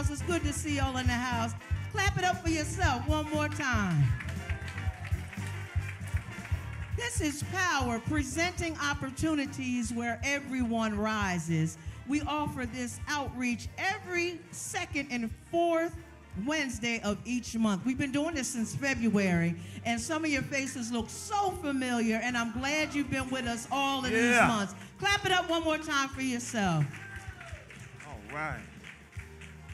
house. It's good to see y'all in the house. Clap it up for yourself one more time. This is Power, presenting opportunities where everyone rises. We offer this outreach every second and fourth Wednesday of each month. We've been doing this since February, and some of your faces look so familiar, and I'm glad you've been with us all of these months. Clap it up one more time for yourself. All right.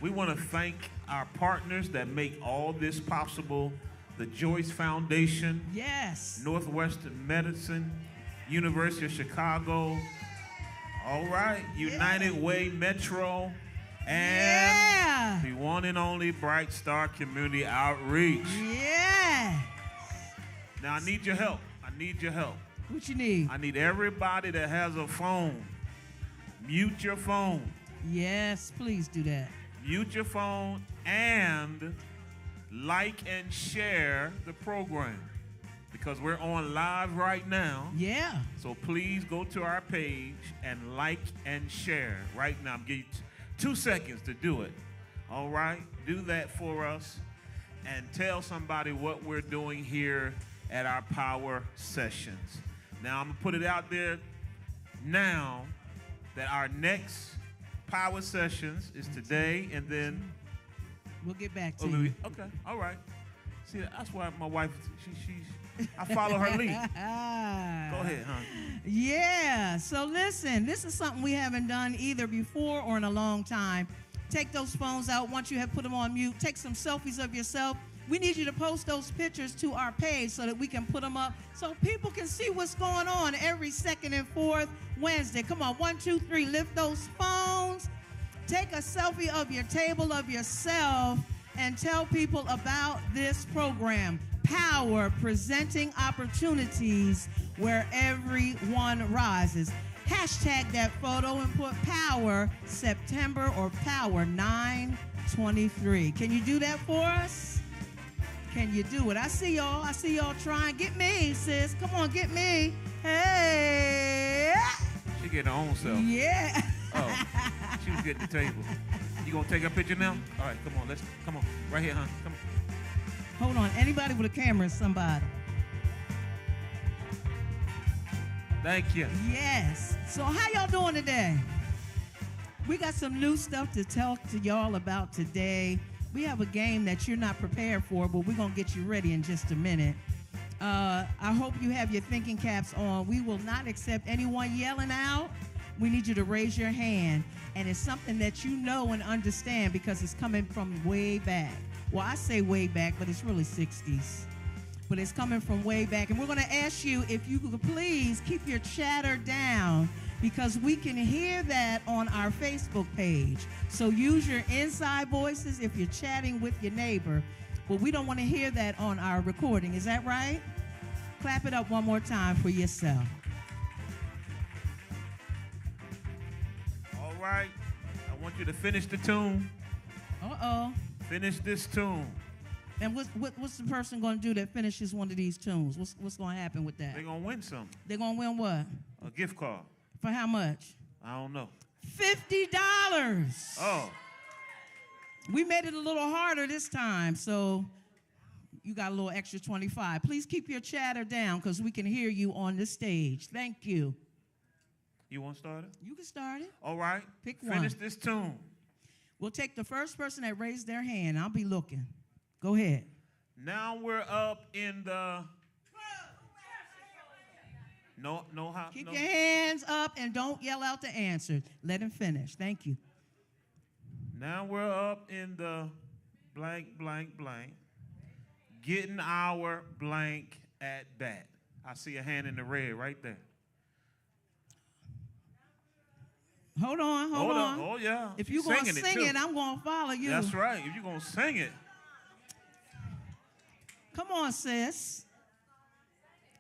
We want to thank our partners that make all this possible. The Joyce Foundation. Yes. Northwestern Medicine. University of Chicago. All right. United Way Metro. And the one and only Bright Star Community Outreach. Yeah. Now, I need your help. I need your help. What you need? I need everybody that has a phone. Mute your phone. Yes, please do that. Mute your phone and like and share the program because we're on live right now. Yeah. So please go to our page and like and share right now. I'm giving you 2 seconds to do it. All right? Do that for us and tell somebody what we're doing here at our power sessions. Now, I'm going to put it out there now that our next power sessions is today, and then we'll get back to you. Okay, all right. See, that's why my wife, I follow her lead. Go ahead, hon. Yeah, so listen, this is something we haven't done either before or in a long time. Take those phones out once you have put them on mute. Take some selfies of yourself. We need you to post those pictures to our page so that we can put them up so people can see what's going on every second and fourth Wednesday. Come on, 1, 2, 3, lift those phones. Take a selfie of your table, of yourself, and tell people about this program. Power, presenting opportunities where everyone rises. Hashtag that photo and put Power September or Power 923. Can you do that for us? Can you do it? I see y'all. I see y'all trying. Get me, sis. Come on, get me. Hey. She getting her own self. Yeah. Oh, she was getting the table. You gonna take a picture now? All right, come on. Right here, hon. Come on. Hold on. Anybody with a camera is somebody. Thank you. Yes. So how y'all doing today? We got some new stuff to talk to y'all about today. We have a game that you're not prepared for, but we're going to get you ready in just a minute. I hope you have your thinking caps on. We will not accept anyone yelling out. We need you to raise your hand. And it's something that you know and understand because it's coming from way back. Well, I say way back, but it's really 60s. But it's coming from way back. And we're going to ask you if you could please keep your chatter down because we can hear that on our Facebook page. So use your inside voices if you're chatting with your neighbor. But we don't want to hear that on our recording. Is that right? Clap it up one more time for yourself. All right. I want you to finish the tune. Uh-oh. Finish this tune. And what's the person going to do that finishes one of these tunes? What's going to happen with that? They're going to win something. They're going to win what? A gift card. For how much? I don't know. $50. Oh. We made it a little harder this time, so you got a little extra 25. Please keep your chatter down because we can hear you on the stage. Thank you. You want to start it? You can start it. All right. Pick one. Finish this tune. We'll take the first person that raised their hand. I'll be looking. Go ahead. Now we're up in the... No. Keep your hands up and don't yell out the answer. Let him finish. Thank you. Now we're up in the blank, blank, blank. Getting our blank at bat. I see a hand in the red right there. Hold on. Oh, yeah. If you're going to sing it, I'm going to follow you. That's right. If you're going to sing it. Come on, sis.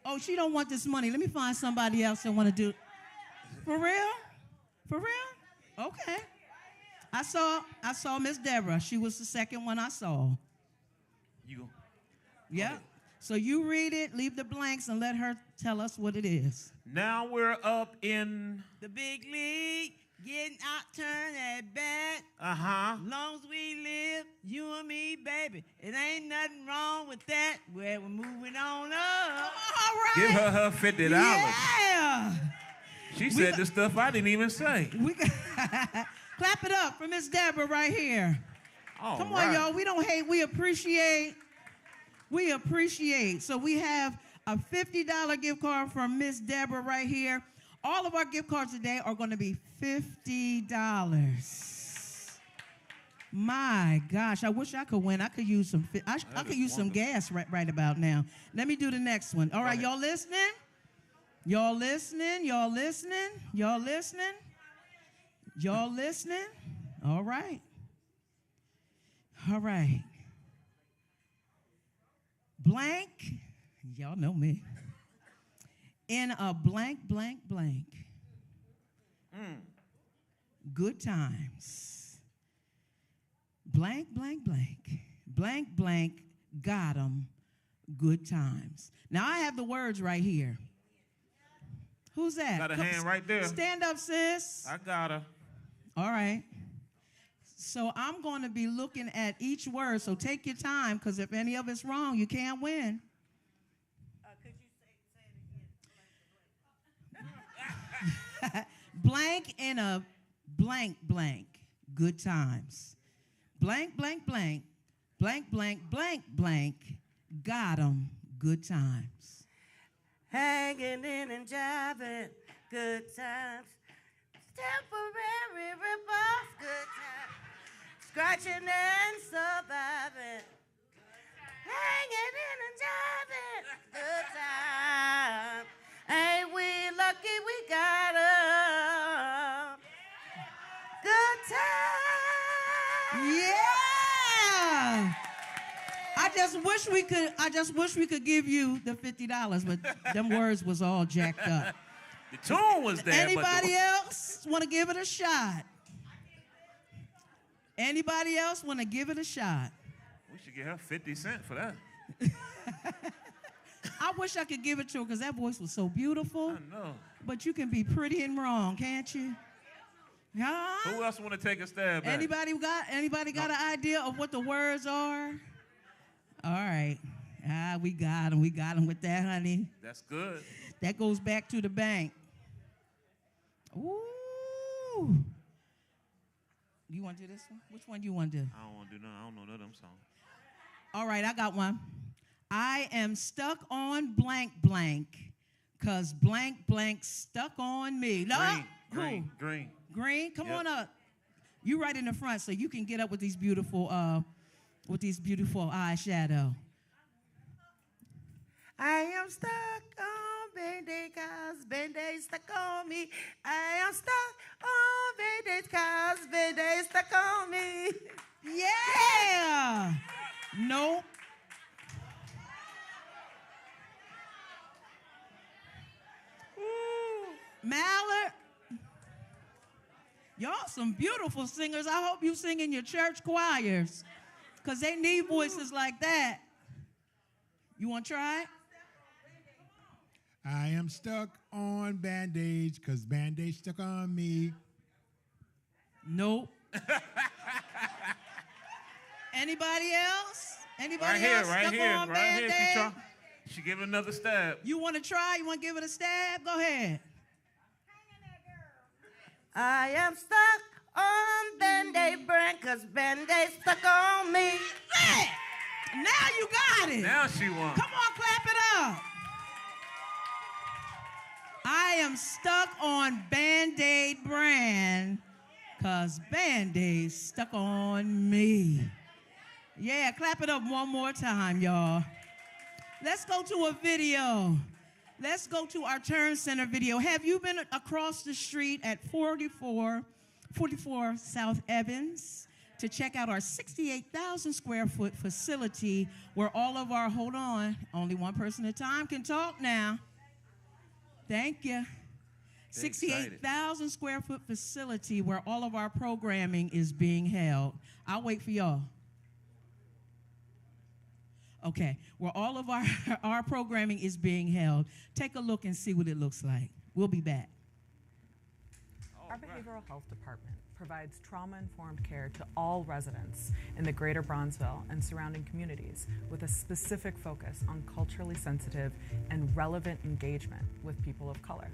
Oh, she don't want this money. Let me find somebody else that want to do it. For real? For real? Okay. I saw Miss Deborah. She was the second one I saw. You go. Yeah. Okay. So you read it, leave the blanks, and let her tell us what it is. Now we're up in the big league. Getting out, turn that back. Uh-huh. Long as we live, you and me, baby. It ain't nothing wrong with that. Well, we're moving on up. All right. Give her $50. Yeah. She said the stuff I didn't even say. Clap it up for Miss Deborah right here. All Come right. on, y'all. We don't hate. We appreciate. We appreciate. So we have a $50 gift card from Miss Deborah right here. All of our gift cards today are going to be $50. My gosh, I wish I could win. I could use some. I could use some gas right about now. Let me do the next one. All right, y'all listening? Y'all listening? Y'all listening? Y'all listening? Y'all listening? All right. All right. Blank. Y'all know me. In a blank, blank, blank. Good times. Blank, blank, blank. Blank, blank, got 'em. Good times. Now, I have the words right here. Who's that? Got a hand right there. Stand up, sis. I got her. All right. So I'm going to be looking at each word, so take your time, because if any of it's wrong, you can't win. Could you say it again? Blank in a blank, blank, good times. Blank, blank, blank, blank, blank, blank, blank, got 'em, good times. Hanging in and jiving, good times. Temporary ripples, good times. Scratching and surviving. Hanging in and jiving, good times. Ain't we lucky we got 'em? Good times. Yeah! I just wish we could give you the $50, but them words was all jacked up. The tune was there. Anybody else want to give it a shot? Anybody else want to give it a shot? We should give her 50 cents for that. I wish I could give it to her because that voice was so beautiful. I know. But you can be pretty and wrong, can't you? Huh? Who else want to take a stab at it? Anybody got an idea of what the words are? All right. We got them. We got them with that, honey. That's good. That goes back to the bank. Ooh. You want to do this one? Which one do you want to do? I don't want to do nothing. I don't know none of them songs. All right, I got one. I am stuck on blank blank because blank blank stuck on me. Green. Green, come Yep. on up. You right in the front so you can get up with these beautiful eyeshadow. I am stuck on Band-Aid cause Band-Aid stuck on me. I am stuck on Band-Aid cause Band-Aid stuck on me. Yeah. Nope. Mallard. Y'all some beautiful singers. I hope you sing in your church choirs because they need voices like that. You want to try it? I am stuck on Band-Aids because Band-Aids stuck on me. Nope. Anybody else? Anybody Right else here, stuck on Band-Aid? She give it another stab. You want to try? You want to give it a stab? Go ahead. I am stuck on Band-Aid brand cause Band-Aid stuck on me. Yeah. Now you got it. Now she won. Come on, clap it up. I am stuck on Band-Aid brand because Band-Aid stuck on me. Yeah, clap it up one more time, y'all. Let's go to a video. Let's go to our Turn Center video. Have you been across the street at 44 South Evans to check out our 68,000 square foot facility where all of our, hold on, only one person at a time can talk now. Thank you. 68,000 square foot facility where all of our programming is being held. I'll wait for y'all. Okay, where all of our programming is being held. Take a look and see what it looks like. We'll be back. Our behavioral health department provides trauma-informed care to all residents in the greater Bronzeville and surrounding communities with a specific focus on culturally sensitive and relevant engagement with people of color.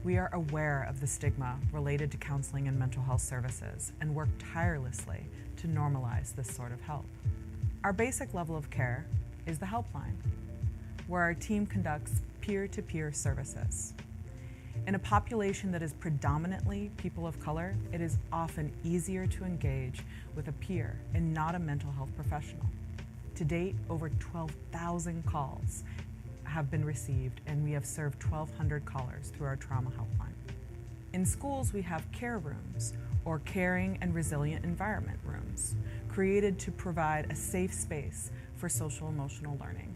We are aware of the stigma related to counseling and mental health services and work tirelessly to normalize this sort of help. Our basic level of care is the helpline, where our team conducts peer-to-peer services. In a population that is predominantly people of color, it is often easier to engage with a peer and not a mental health professional. To date, over 12,000 calls have been received, and we have served 1,200 callers through our trauma helpline. In schools, we have care rooms, or caring and resilient environment rooms, created to provide a safe space for social emotional learning.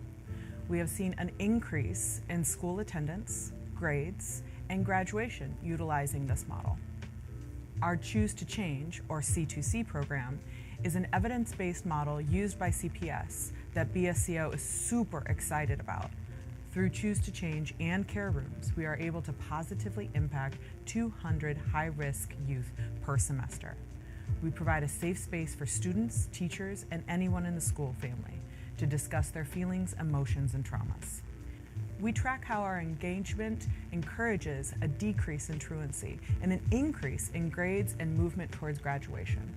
We have seen an increase in school attendance, grades, and graduation utilizing this model. Our Choose to Change, or C2C program, is an evidence-based model used by CPS that BSCO is super excited about. Through Choose to Change and care rooms, we are able to positively impact 200 high-risk youth per semester. We provide a safe space for students, teachers, and anyone in the school family to discuss their feelings, emotions, and traumas. We track how our engagement encourages a decrease in truancy and an increase in grades and movement towards graduation.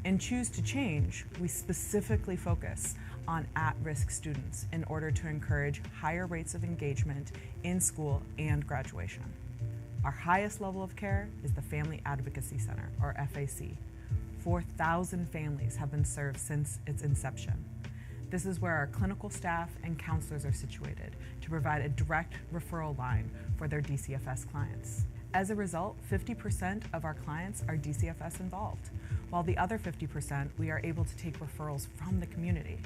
In Choose to Change, we specifically focus on at-risk students in order to encourage higher rates of engagement in school and graduation. Our highest level of care is the Family Advocacy Center, or FAC. 4,000 families have been served since its inception. This is where our clinical staff and counselors are situated to provide a direct referral line for their DCFS clients. As a result, 50% of our clients are DCFS involved, while the other 50% we are able to take referrals from the community.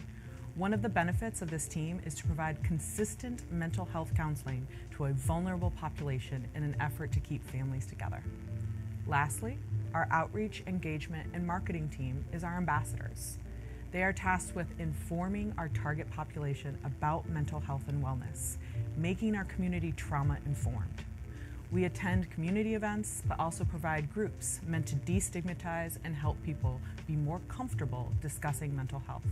One of the benefits of this team is to provide consistent mental health counseling to a vulnerable population in an effort to keep families together. Lastly, our outreach, engagement, and marketing team is our ambassadors. They are tasked with informing our target population about mental health and wellness, making our community trauma-informed. We attend community events, but also provide groups meant to destigmatize and help people be more comfortable discussing mental health.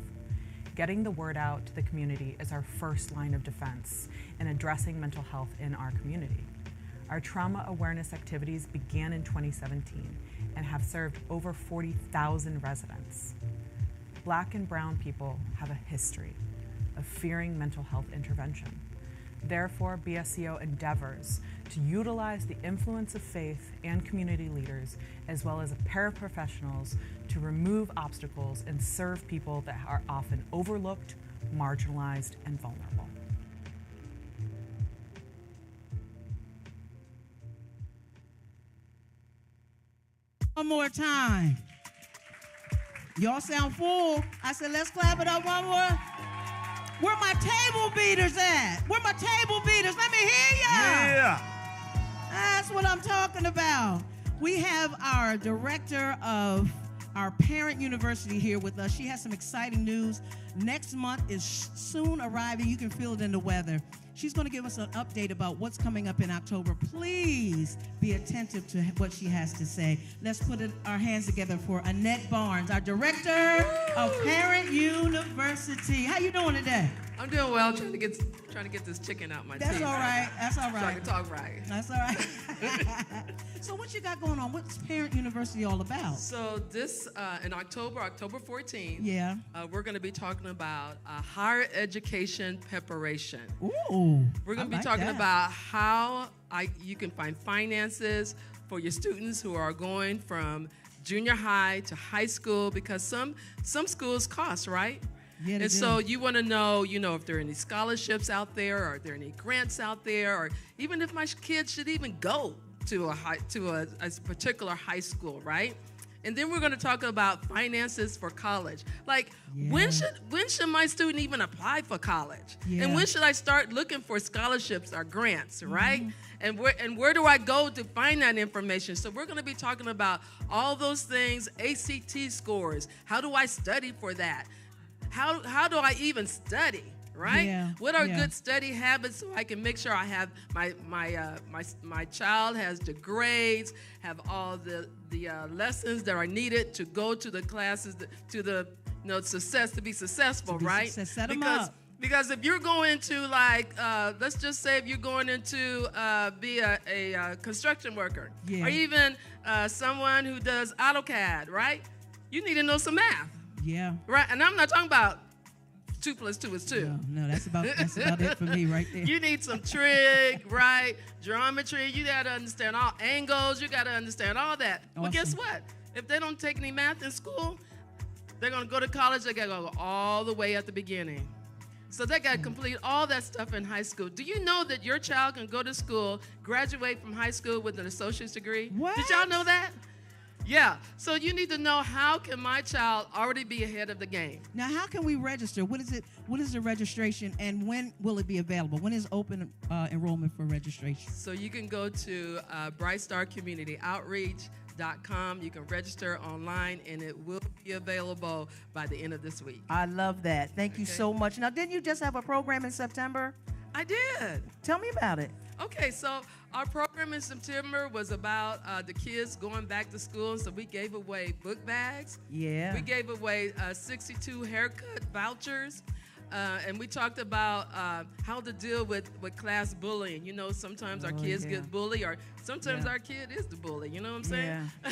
Getting the word out to the community is our first line of defense in addressing mental health in our community. Our trauma awareness activities began in 2017 and have served over 40,000 residents. Black and brown people have a history of fearing mental health intervention. Therefore, BSCO endeavors to utilize the influence of faith and community leaders, as well as paraprofessionals, to remove obstacles and serve people that are often overlooked, marginalized, and vulnerable. One more time. Y'all sound full. I said, let's clap it up one more. Where my table beaters at? Where my table beaters? Let me hear ya. Yeah. That's what I'm talking about. We have our director of our parent university here with us. She has some exciting news. Next month is soon arriving. You can feel it in the weather. She's going to give us an update about what's coming up in October. Please be attentive to what she has to say. Let's put our hands together for Annette Barnes, our director of Parent University. How you doing today? I'm doing well, trying to get this chicken out my teeth. That's all right. That's all right. So I can talk right. That's all right. So what you got going on? What's Parent University all about? So this, in October 14th, yeah, we're going to be talking about higher education preparation. Ooh, we're going to be talking about how you can find finances for your students who are going from junior high to high school, because some schools cost, right? Yeah, and so you want to know, if there are any scholarships out there, or are there any grants out there, or even if my kids should even go to a particular high school, right? And then we're going to talk about finances for college. Like, when should my student even apply for college? Yeah. And when should I start looking for scholarships or grants, right? And where do I go to find that information? So we're going to be talking about all those things, ACT scores. How do I study for that? How do I even study, right? Yeah, What are yeah. good study habits so I can make sure I have my child has the grades, have all the lessons that are needed to go to the classes, to the success, to be successful, right? Set 'em up. Because if you're going to, like, let's just say if you're going into be a construction worker, Yeah. or even someone who does AutoCAD, right? You need to know some math, Yeah. right? And I'm not talking about 2 + 2 is 2. No, that's about it for me right there. You need some trig, right? Geometry. You got to understand all angles. You got to understand all that. Well, guess Awesome. what? If they don't take any math in school, they're going to go to college. They got to go all the way at the beginning. So they got to complete all that stuff in high school. Do you know that your child can go to school, graduate from high school with an associate's degree? What? Did y'all know that? Yeah. So you need to know, how can my child already be ahead of the game? Now, how can we register? What is it? What is the registration, and when will it be available? When is open enrollment for registration? So you can go to Bright Star Community Outreach.com. You can register online, and it will be available by the end of this week. I love that. Thank you Okay. so much. Now, didn't you just have a program in September? I did. Tell me about it. Okay, so our program in September was about the kids going back to school. So we gave away book bags. Yeah. We gave away 62 haircut vouchers. And we talked about how to deal with class bullying. You know, sometimes our kids yeah. get bullied, or sometimes Yeah. our kid is the bully. You know what I'm saying? Yeah.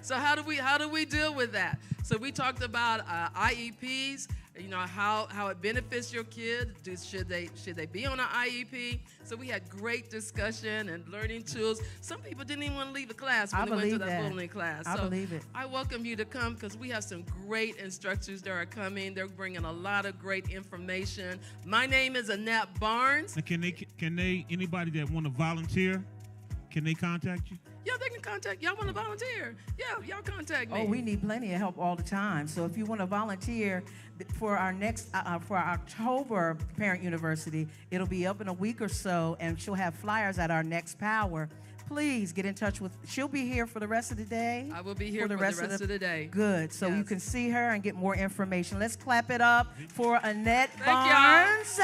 So how do we deal with that? So we talked about IEPs. You know, how it benefits your kid. Should they be on an IEP? So we had great discussion and learning tools. Some people didn't even want to leave the class when I they went to believe that that. bullying class. I So believe it. I welcome you to come, because we have some great instructors that are coming. They're bringing a lot of great information. My name is Annette Barnes. Now, can they anybody that want to volunteer, can they contact you? Yeah, they can contact. Y'all want to volunteer? Yeah, y'all contact me. Oh, we need plenty of help all the time. So if you want to volunteer for our next, for our October Parent University, it'll be up in a week or so, and she'll have flyers at our next Power. Please get in touch with. She'll be here for the rest of the day. I will be here for the rest of the day. Good. So you Yes. can see her and get more information. Let's clap it up for Annette Thank y'all. Barnes.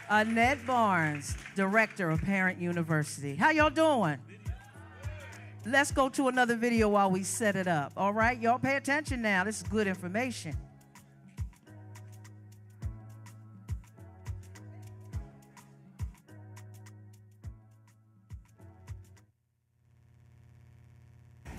Annette Barnes, Director of Parent University. How y'all doing? Let's go to another video while we set it up. All right, y'all pay attention now. This is good information.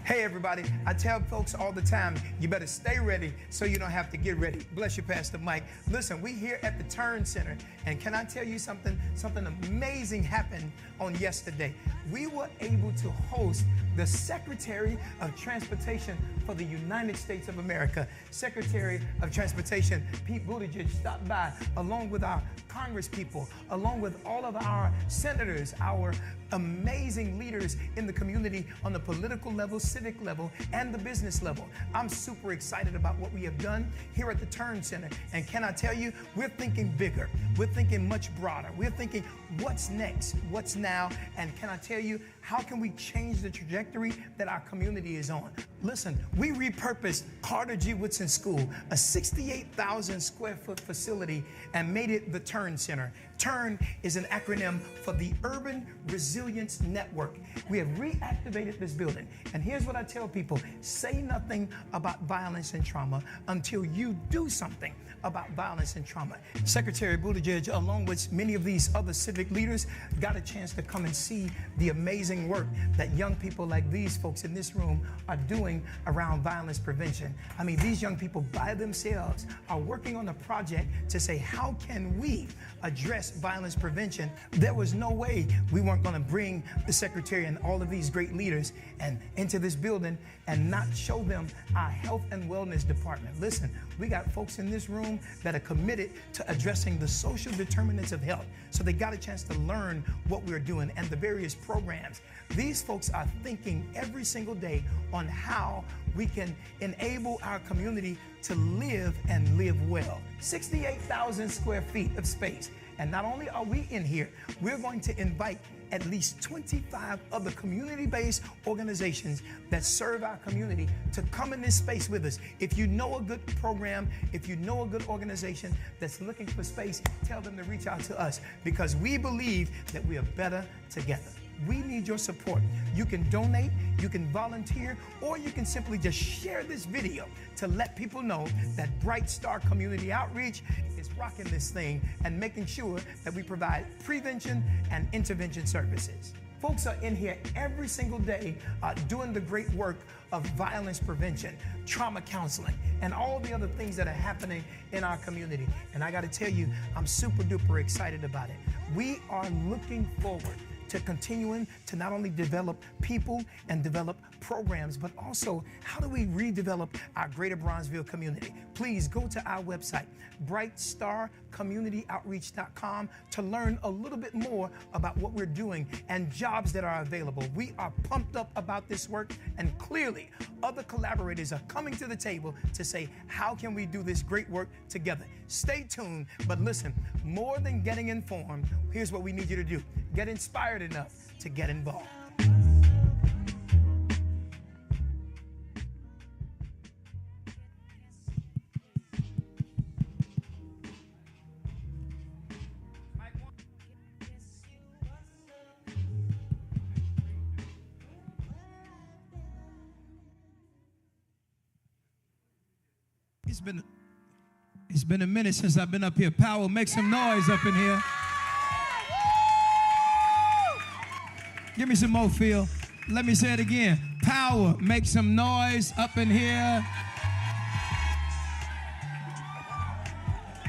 Hey everybody, I tell folks all the time, you better stay ready so you don't have to get ready. Bless you, Pastor Mike. Listen, we here at the Turn Center, and can I tell you something? Something amazing happened on yesterday. We were able to host the Secretary of Transportation for the United States of America. Secretary of Transportation P.O.W.E.R stopped by along with our Congress people, along with all of our senators, our amazing leaders in the community on the political level, civic level, and the business level. I'm super excited about what we have done here at the Turn Center. And can I tell you, we're thinking bigger. We're thinking much broader. We're thinking what's next, what's now, and can I tell you, how can we change the trajectory that our community is on? Listen, we repurposed Carter G. Woodson School, a 68,000 square foot facility, and made it the Turn Center. TURN is an acronym for the Urban Resilience Network. We have reactivated this building. And here's what I tell people: say nothing about violence and trauma until you do something about violence and trauma. Secretary Buttigieg, along with many of these other civic leaders, got a chance to come and see the amazing work that young people like these folks in this room are doing around violence prevention. I mean, these young people by themselves are working on a project to say, how can we address violence prevention? There was no way we weren't going to bring the secretary and all of these great leaders and into this building and not show them our health and wellness department. Listen, we got folks in this room that are committed to addressing the social determinants of health. So they got a chance to learn what we're doing and the various programs. These folks are thinking every single day on how we can enable our community to live and live well. 68,000 square feet of space. And not only are we in here, we're going to invite at least 25 other community-based organizations that serve our community to come in this space with us. If you know a good program, if you know a good organization that's looking for space, tell them to reach out to us, because we believe that we are better together. We need your support. You can donate, you can volunteer, or you can simply just share this video to let people know that Bright Star Community Outreach is rocking this thing and making sure that we provide prevention and intervention services. Folks are in here every single day doing the great work of violence prevention, trauma counseling, and all the other things that are happening in our community. And I got to tell you, I'm super duper excited about it. We are looking forward to continuing to not only develop people and develop programs, but also how do we redevelop our greater Bronzeville community? Please go to our website, brightstarcommunityoutreach.com, to learn a little bit more about what we're doing and jobs that are available. We are pumped up about this work, and clearly other collaborators are coming to the table to say, how can we do this great work together? Stay tuned, but listen, more than getting informed, here's what we need you to do. Get inspired enough to get involved. It's been a minute since I've been up here. Power, make some noise up in here. Give me some more, Phil. Let me say it again. Power, make some noise up in here.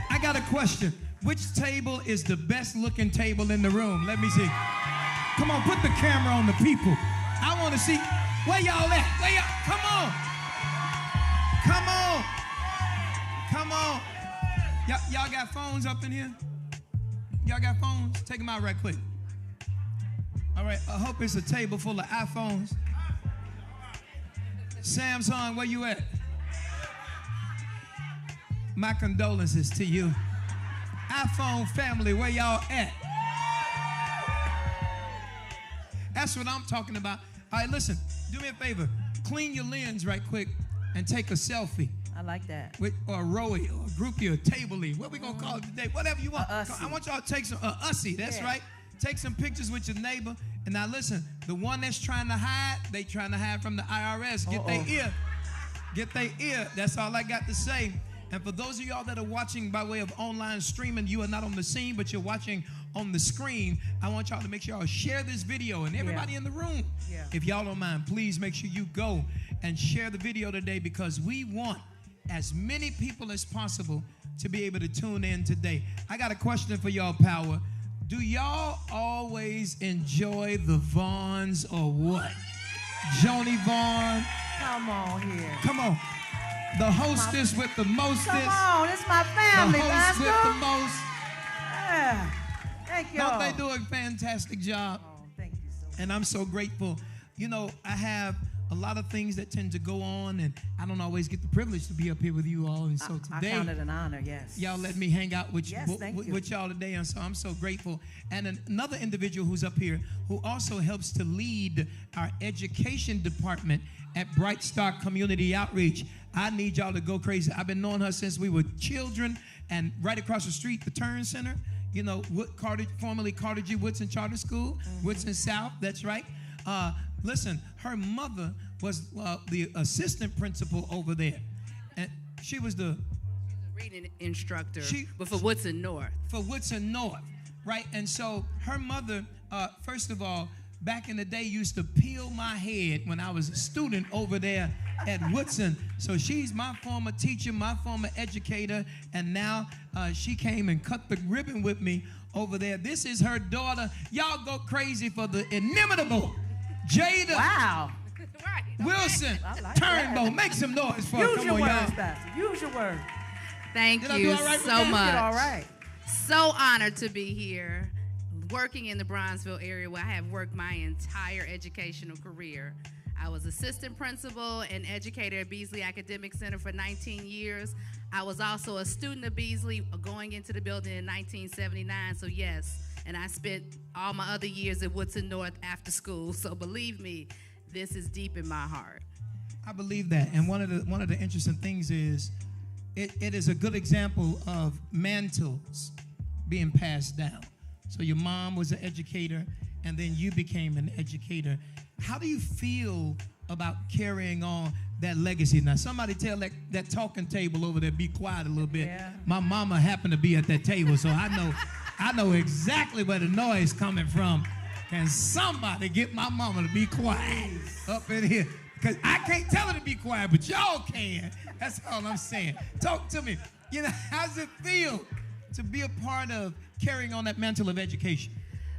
I got a question. Which table is the best looking table in the room? Let me see. Come on, put the camera on the people. I want to see. Where y'all at? Where y'all? Come on. Come on. Come on. Y'all got phones up in here? Y'all got phones? Take them out right quick. All right, I hope it's a table full of iPhones. Samsung, where you at? My condolences to you. iPhone family, where y'all at? That's what I'm talking about. All right, listen, do me a favor. Clean your lens right quick and take a selfie. I like that. Or a rowie, or a groupie, or a table-y. What we gonna call it today? Whatever you want. I want y'all to take some, ussy, that's right. Take some pictures with your neighbor. And now listen, the one that's trying to hide, they trying to hide from the IRS. Get their ear. Get their ear. That's all I got to say. And for those of y'all that are watching by way of online streaming, you are not on the scene, but you're watching on the screen. I want y'all to make sure y'all share this video. And everybody in the room, if y'all don't mind, please make sure you go and share the video today, because we want as many people as possible to be able to tune in today. I got a question for y'all, Power. Do y'all always enjoy the Vaughns or what? Joni Vaughn. Come on here. Come on. The hostess with the mostest. Come on, it's my family, The host with Pastor. the most. Yeah. Thank you. Don't they do a fantastic job? Oh, thank you so much. And I'm so grateful. You know, I have a lot of things that tend to go on, and I don't always get the privilege to be up here with you all. And so today, I count it an honor, yes. y'all let me hang out with, Yes, thank you. with y'all today, and so I'm so grateful. And another individual who's up here who also helps to lead our education department at Bright Star Community Outreach. I need y'all to go crazy. I've been knowing her since we were children, and right across the street, the Turn Center, you know, formerly Carter G. Woodson Charter School, Woodson South, that's right. Listen, her mother was the assistant principal over there, and she was the reading instructor for Woodson North. For Woodson North, right? And so her mother, first of all, back in the day, used to peel my head when I was a student over there at Woodson. So she's my former teacher, my former educator, and now she came and cut the ribbon with me over there. This is her daughter. Y'all go crazy for the inimitable Jada. Wow. Wilson, like Turnbow. that. Make some noise for her. Use Come your on, words, y'all. Pastor. Use your words. Thank Did I you do all right with so that? much. All right. So honored to be here, working in the Bronzeville area where I have worked my entire educational career. I was assistant principal and educator at Beasley Academic Center for 19 years. I was also a student of Beasley going into the building in 1979, so yes. and I spent all my other years at Woodson North after school. So believe me, this is deep in my heart. I believe that. And one of the interesting things is it is a good example of mantles being passed down. So your mom was an educator, and then you became an educator. How do you feel about carrying on that legacy? Now, somebody tell that talking table over there, be quiet a little bit. Yeah. My mama happened to be at that table, so I know exactly where the noise coming from. Can somebody get my mama to be quiet up in here? Because I can't tell her to be quiet, but y'all can. That's all I'm saying. Talk to me. You know, how does it feel to be a part of carrying on that mantle of education?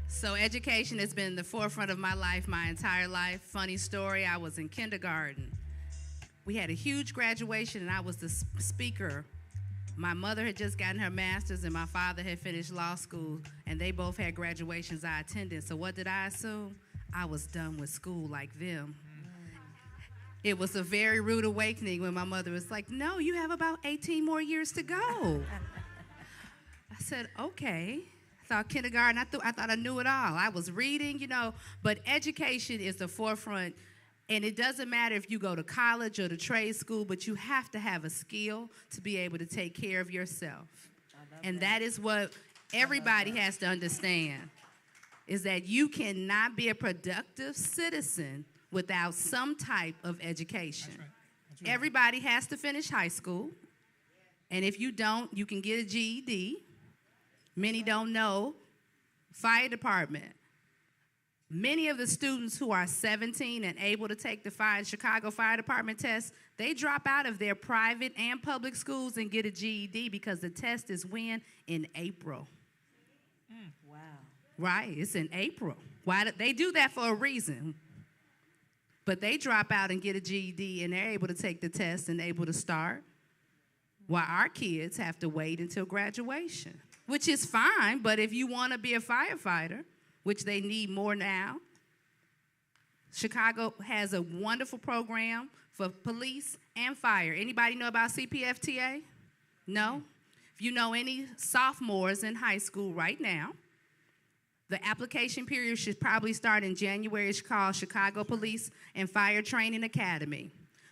So education has been in the forefront of my life my entire life. Funny story, I was in kindergarten. We had a huge graduation, and I was the speaker. My mother had just gotten her master's, and my father had finished law school, and they both had graduations I attended. So what did I assume? I was done with school like them. It was a very rude awakening when my mother was like, no, you have about 18 more years to go. I said, okay. I thought kindergarten, I thought I knew it all. I was reading, but education is the forefront. And it doesn't matter if you go to college or to trade school, but you have to have a skill to be able to take care of yourself. And that is what everybody has to understand, is that you cannot be a productive citizen without some type of education. That's right. Everybody has to finish high school. And if you don't, you can get a GED. Many don't know. Fire department. Many of the students who are 17 and able to take the Chicago Fire Department test, they drop out of their private and public schools and get a GED because the test is when? In April. Wow. Right, it's in April. Why? They do that for a reason. But they drop out and get a GED, and they're able to take the test and able to start, while our kids have to wait until graduation, which is fine. But if you want to be a firefighter, which they need more now, Chicago has a wonderful program for police and fire. Anybody know about CPFTA? No? If you know any sophomores in high school right now, the application period should probably start in January. It's called Chicago Police and Fire Training Academy.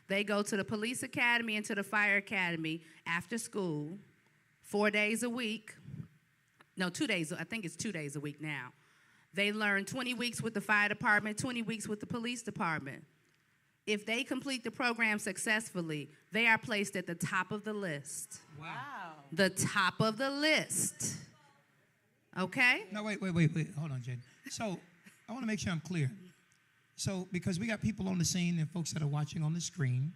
They go to the police academy and to the fire academy after school 4 days a week. No, 2 days. I think it's 2 days a week now. They learn 20 weeks with the fire department, 20 weeks with the police department. If they complete the program successfully, they are placed at the top of the list. Wow. The top of the list. Okay? No, wait. Hold on, Jaden. So I want to make sure I'm clear. So because we got people on the scene and folks that are watching on the screen,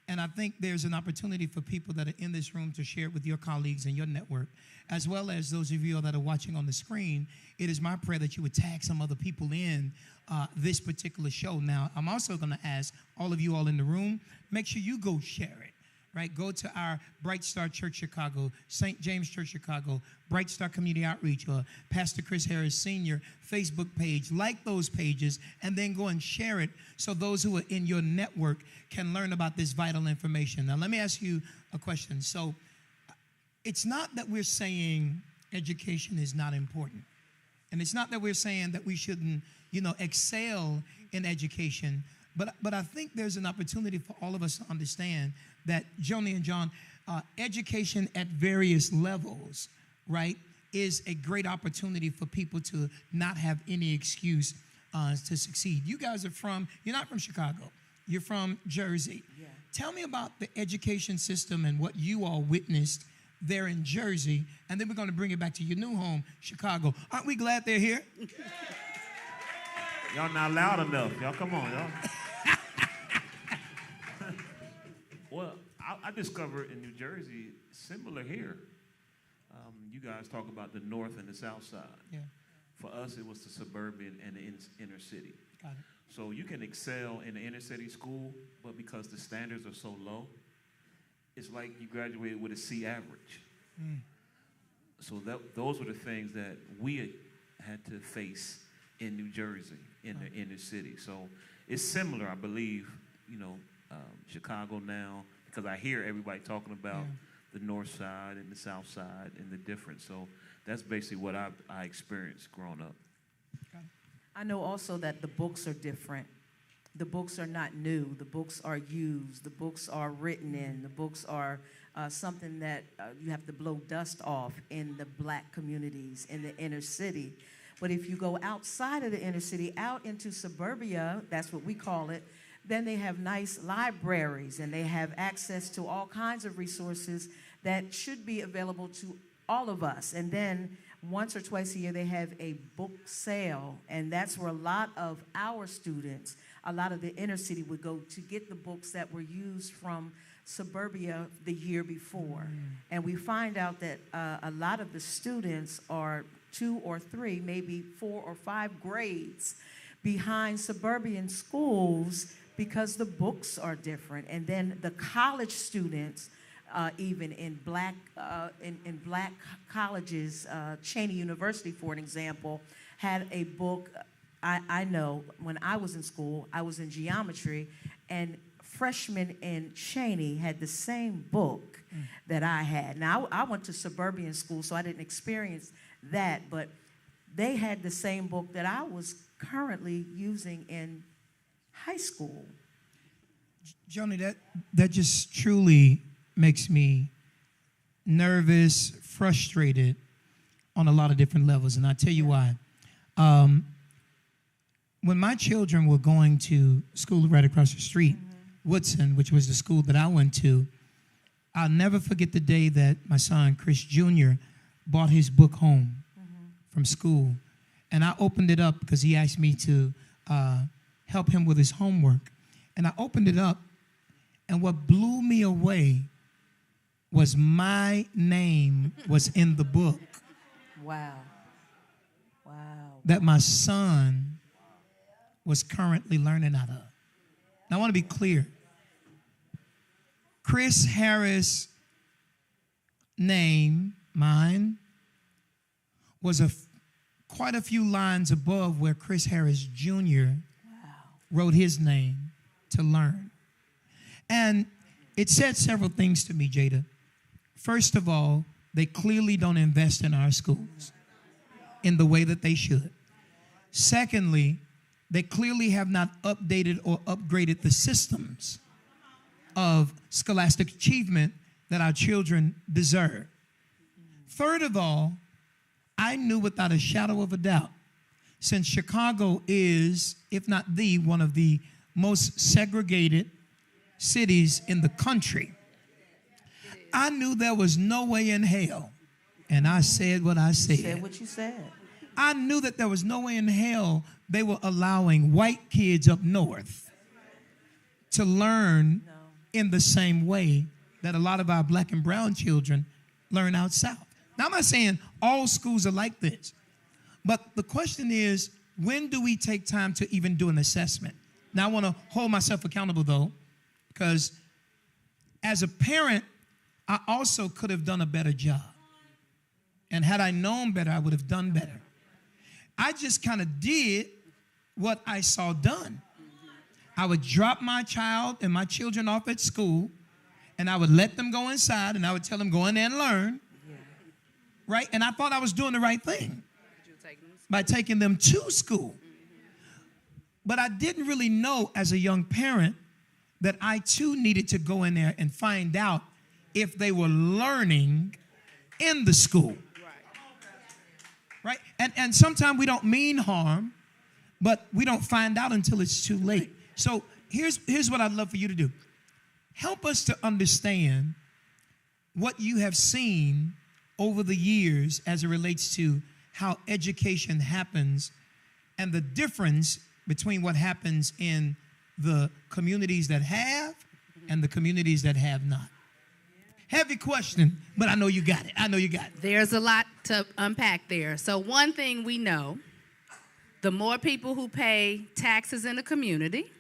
and I think there's an opportunity for people that are in this room to share it with your colleagues and your network, as well as those of you that are watching on the screen. It is my prayer that you would tag some other people in this particular show. Now, I'm also going to ask all of you all in the room, make sure you go share it. Right, go to our Bright Star Church Chicago, St. James Church Chicago, Bright Star Community Outreach, or Pastor Chris Harris Sr. Facebook page. Like those pages, and then go and share it so those who are in your network can learn about this vital information. Now, let me ask you a question. So, it's not that we're saying education is not important, and it's not that we're saying that we shouldn't, excel in education. But I think there's an opportunity for all of us to understand that, Joni and John, education at various levels, right, is a great opportunity for people to not have any excuse to succeed. You guys you're not from Chicago. You're from Jersey. Yeah. Tell me about the education system and what you all witnessed there in Jersey, and then we're going to bring it back to your new home, Chicago. Aren't we glad they're here? Y'all not loud enough. Y'all come on, y'all. Well, I discovered in New Jersey, similar here. You guys talk about the north and the south side. Yeah. For us, it was the suburban and the inner city. Got it. So you can excel in the inner city school, but because the standards are so low, it's like you graduated with a C average. Mm. So those were the things that we had to face in New Jersey, in the inner city. So it's similar, I believe, Chicago now, because I hear everybody talking about the north side and the south side and the difference. So that's basically what I experienced growing up. I know also that the books are different. The books are not new. The books are used. The books are written in. The books are something that you have to blow dust off in the black communities, in the inner city. But if you go outside of the inner city, out into suburbia, that's what we call it, then they have nice libraries and they have access to all kinds of resources that should be available to all of us. And then once or twice a year, they have a book sale, and that's where a lot of our students, a lot of the inner city would go to get the books that were used from suburbia the year before. And we find out that a lot of the students are 2 or 3, maybe 4 or 5 grades behind suburban schools because the books are different. And then the college students, even in black colleges, Cheney University, for an example, had a book. I know when I was in school, I was in geometry, and freshmen in Cheney had the same book that I had. Now, I went to suburban school, so I didn't experience that, but they had the same book that I was currently using in high school. Joni, that just truly makes me nervous, frustrated on a lot of different levels, and I'll tell you why. When my children were going to school right across the street, Woodson, which was the school that I went to, I'll never forget the day that my son, Chris Jr., brought his book home from school. And I opened it up because he asked me to help him with his homework. And I opened it up, and what blew me away was my name was in the book. Wow. Wow. That my son was currently learning out of. Now, I want to be clear. Chris Harris' name, mine, was quite a few lines above where Chris Harris Jr. wrote his name to learn. And it said several things to me, Jada. First of all, they clearly don't invest in our schools in the way that they should. Secondly, they clearly have not updated or upgraded the systems of scholastic achievement that our children deserve. Third of all, I knew without a shadow of a doubt, since Chicago is, if not the, one of the most segregated cities in the country, I knew there was no way in hell, and I said what I said. You said what you said. I knew that there was no way in hell they were allowing white kids up north to learn in the same way that a lot of our black and brown children learn out south. Now, I'm not saying all schools are like this, but the question is, when do we take time to even do an assessment? Now, I want to hold myself accountable, though, because as a parent, I also could have done a better job. And had I known better, I would have done better. I just kind of did what I saw done. I would drop my child and my children off at school, and I would let them go inside, and I would tell them, go in there and learn. Right? And I thought I was doing the right thing by taking them to school. But I didn't really know as a young parent that I too needed to go in there and find out if they were learning in the school. Right? And sometimes we don't mean harm, but we don't find out until it's too late. So here's what I'd love for you to do. Help us to understand what you have seen over the years as it relates to how education happens and the difference between what happens in the communities that have and the communities that have not. Heavy question, but I know you got it. I know you got it. There's a lot to unpack there. So one thing we know, the more people who pay taxes in a community,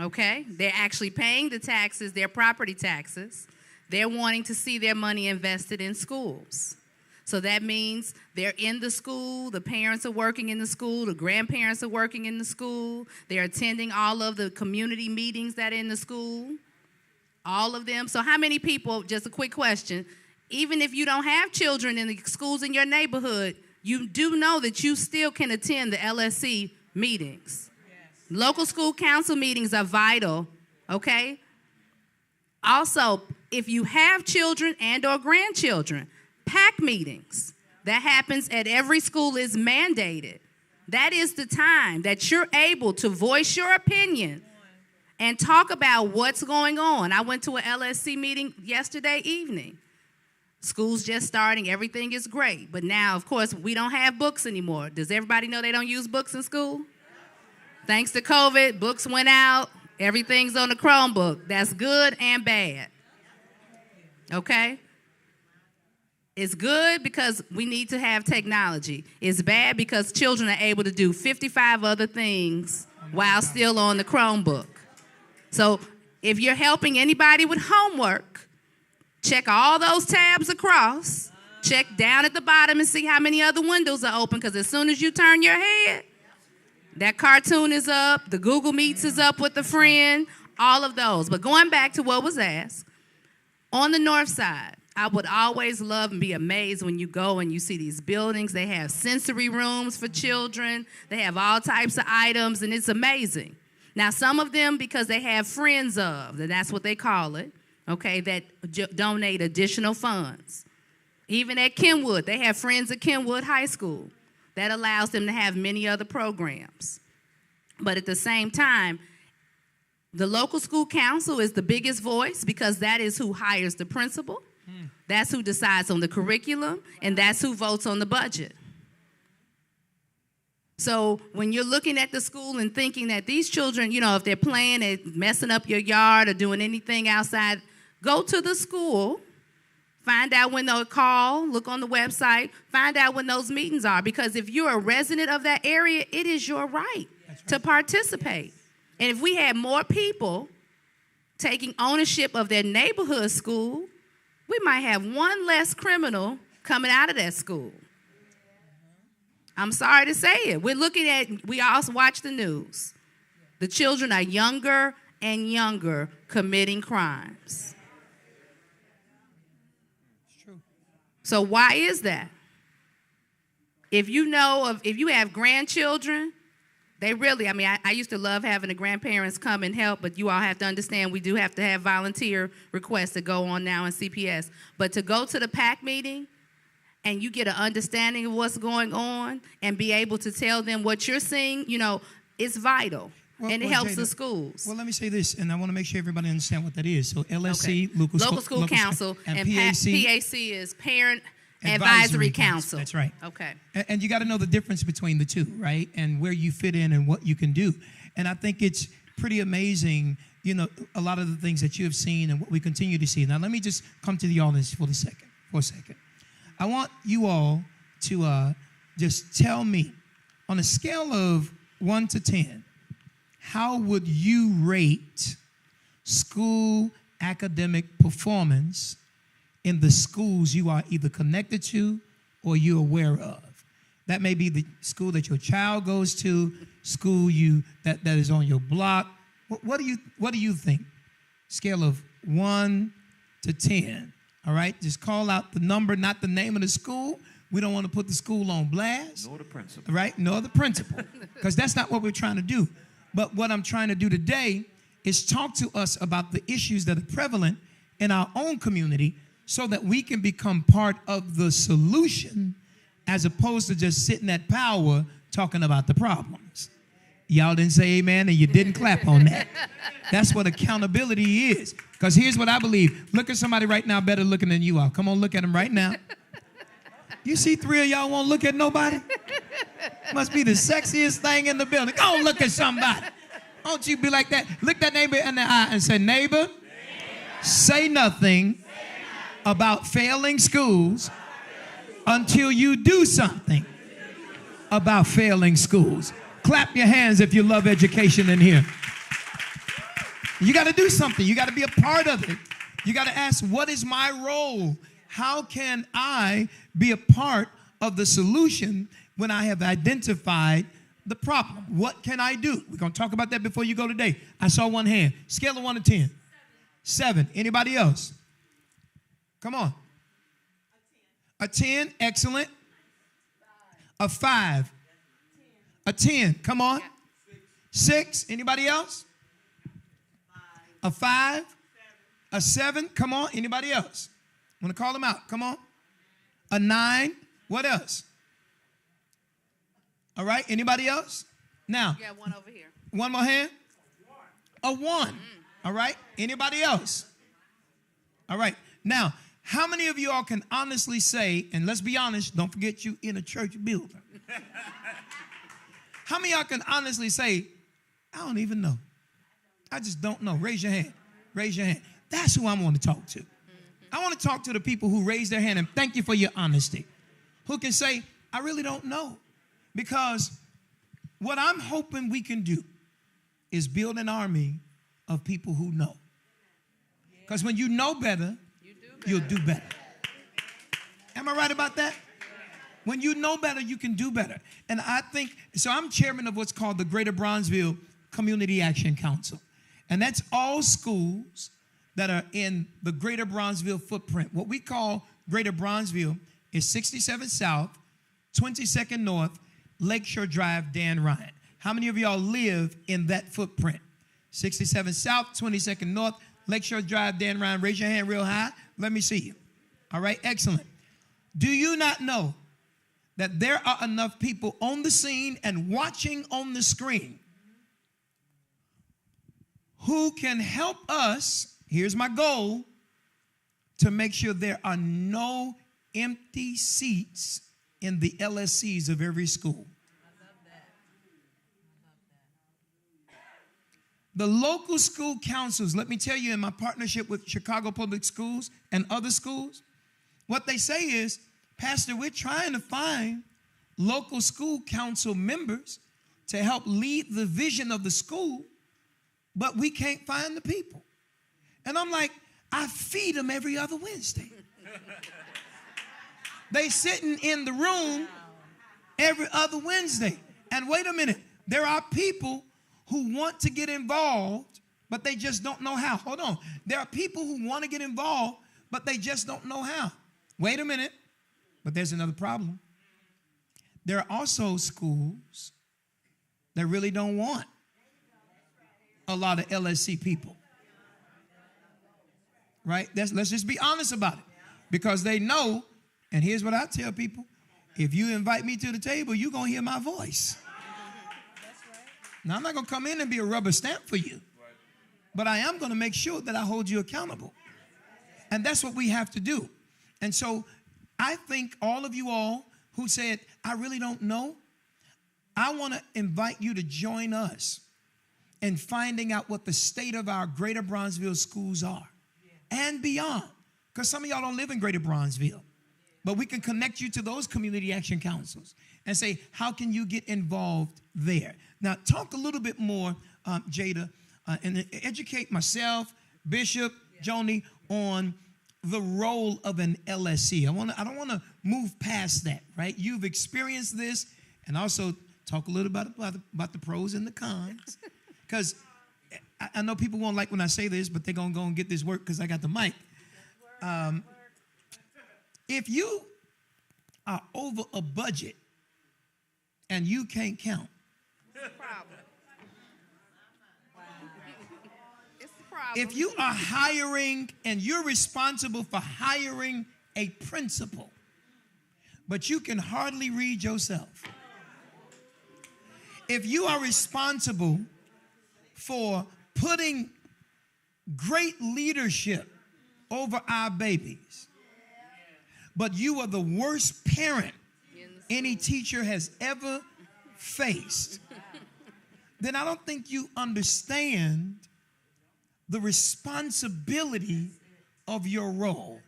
okay, they're actually paying the taxes, their property taxes. They're wanting to see their money invested in schools. So that means they're in the school, the parents are working in the school, the grandparents are working in the school, they're attending all of the community meetings that are in the school. All of them. So how many people, just a quick question, even if you don't have children in the schools in your neighborhood, you do know that you still can attend the LSC meetings. Yes. Local school council meetings are vital, okay? Also, if you have children and or grandchildren, PAC meetings, that happens at every school is mandated. That is the time that you're able to voice your opinion and talk about what's going on. I went to an LSC meeting yesterday evening. School's just starting. Everything is great. But now, of course, we don't have books anymore. Does everybody know they don't use books in school? Thanks to COVID, books went out. Everything's on the Chromebook. That's good and bad. Okay? It's good because we need to have technology. It's bad because children are able to do 55 other things while still on the Chromebook. So if you're helping anybody with homework, check all those tabs across. Check down at the bottom and see how many other windows are open, because as soon as you turn your head, that cartoon is up, the Google Meets is up with a friend, all of those. But going back to what was asked, on the north side, I would always love and be amazed when you go and you see these buildings. They have sensory rooms for children. They have all types of items, and it's amazing. Now, some of them, because they have friends of, and that's what they call it, okay, that donate additional funds. Even at Kenwood, they have friends at Kenwood High School. That allows them to have many other programs. But at the same time, the local school council is the biggest voice because that is who hires the principal. That's who decides on the curriculum, and that's who votes on the budget. So when you're looking at the school and thinking that these children, you know, if they're playing and messing up your yard or doing anything outside, go to the school, find out when they'll call, look on the website, find out when those meetings are. Because if you're a resident of that area, it is your right to participate. And if we had more people taking ownership of their neighborhood school, we might have one less criminal coming out of that school. I'm sorry to say it. We also watch the news. The children are younger and younger committing crimes. It's true. So why is that? If you have grandchildren, they really, I used to love having the grandparents come and help, but you all have to understand we do have to have volunteer requests that go on now in CPS. But to go to the PAC meeting and you get an understanding of what's going on and be able to tell them what you're seeing, you know, it's vital. And it helps the schools. Well, let me say this, and I want to make sure everybody understands what that is. So LSC, okay. Local School Council, and PAC is Parent Advisory Council. That's right. Okay. And you got to know the difference between the two, right? And where you fit in and what you can do. And I think it's pretty amazing, you know, a lot of the things that you have seen and what we continue to see. Now, let me just come to the audience for a second. I want you all to just tell me, on a scale of 1 to 10, how would you rate school academic performance in the schools you are either connected to or you're aware of? That may be the school that your child goes to, school that is on your block. What do you think? Scale of 1 to 10. All right? Just call out the number, not the name of the school. We don't want to put the school on blast. Nor the principal. Right? Nor the principal. Because that's not what we're trying to do. But what I'm trying to do today is talk to us about the issues that are prevalent in our own community so that we can become part of the solution as opposed to just sitting at Power talking about the problems. Y'all didn't say amen and you didn't clap on that. That's what accountability is. Because here's what I believe. Look at somebody right now better looking than you are. Come on, look at them right now. You see 3 of y'all won't look at nobody? Must be the sexiest thing in the building. Go look at somebody. Don't you be like that. Look that neighbor in the eye and say, neighbor, say nothing about failing schools until you do something about failing schools. Clap your hands if you love education in here. You got to do something. You got to be a part of it. You got to ask, what is my role? How can I be a part of the solution when I have identified the problem? What can I do? We're going to talk about that before you go today. I saw one hand. Scale of 1 to 10. 7. Anybody else? Come on. A 10. Excellent. A 5. A 10. Come on. 6. Anybody else? A 5. A 7. Come on. Anybody else? Want to call them out? Come on. A 9. What else? All right. Anybody else? Now. You got one over here. One more hand. A 1. All right. Anybody else? All right. Now, how many of you all can honestly say, and let's be honest, don't forget you in a church building. How many of y'all can honestly say, I don't even know. I just don't know. Raise your hand. Raise your hand. That's who I want to talk to. I want to talk to the people who raise their hand, and thank you for your honesty, who can say, I really don't know. Because what I'm hoping we can do is build an army of people who know. Because when you know better, you'll do better. Am I right about that? When you know better, you can do better. And I think, so I'm chairman of what's called the Greater Bronzeville Community Action Council. And that's all schools that are in the Greater Bronzeville footprint. What we call Greater Bronzeville is 67 South, 22nd North, Lakeshore Drive, Dan Ryan. How many of y'all live in that footprint? 67 South, 22nd North, Lakeshore Drive, Dan Ryan. Raise your hand real high. Let me see you. All right, excellent. Do you not know that there are enough people on the scene and watching on the screen who can help us, here's my goal, to make sure there are no empty seats in the LSCs of every school. The local school councils, let me tell you, in my partnership with Chicago Public Schools and other schools, what they say is, Pastor, we're trying to find local school council members to help lead the vision of the school, but we can't find the people. And I'm like, I feed them every other Wednesday. They sitting in the room every other Wednesday. And wait a minute, there are people who want to get involved, but they just don't know how. Hold on. There are people who want to get involved, but they just don't know how. Wait a minute. But there's another problem. There are also schools that really don't want a lot of LSC people. Right? Let's just be honest about it. Because they know, and here's what I tell people, if you invite me to the table, you're going to hear my voice. Now, I'm not going to come in and be a rubber stamp for you, but I am going to make sure that I hold you accountable. And that's what we have to do. And so I think all of you all who said, I really don't know, I want to invite you to join us in finding out what the state of our Greater Bronzeville schools are and beyond. Because some of y'all don't live in Greater Bronzeville, but we can connect you to those community action councils and say, how can you get involved there? Now, talk a little bit more, Jada, and educate myself, Bishop, Joni, on the role of an LSC. I don't want to move past that, right? You've experienced this, and also talk a little about the pros and the cons. Because I know people won't like when I say this, but they're going to go and get this work because I got the mic. If you are over a budget and you can't count, it's a problem. It's a problem. If you are hiring and you're responsible for hiring a principal, but you can hardly read yourself. If you are responsible for putting great leadership over our babies, but you are the worst parent any teacher has ever faced, then I don't think you understand the responsibility of your role.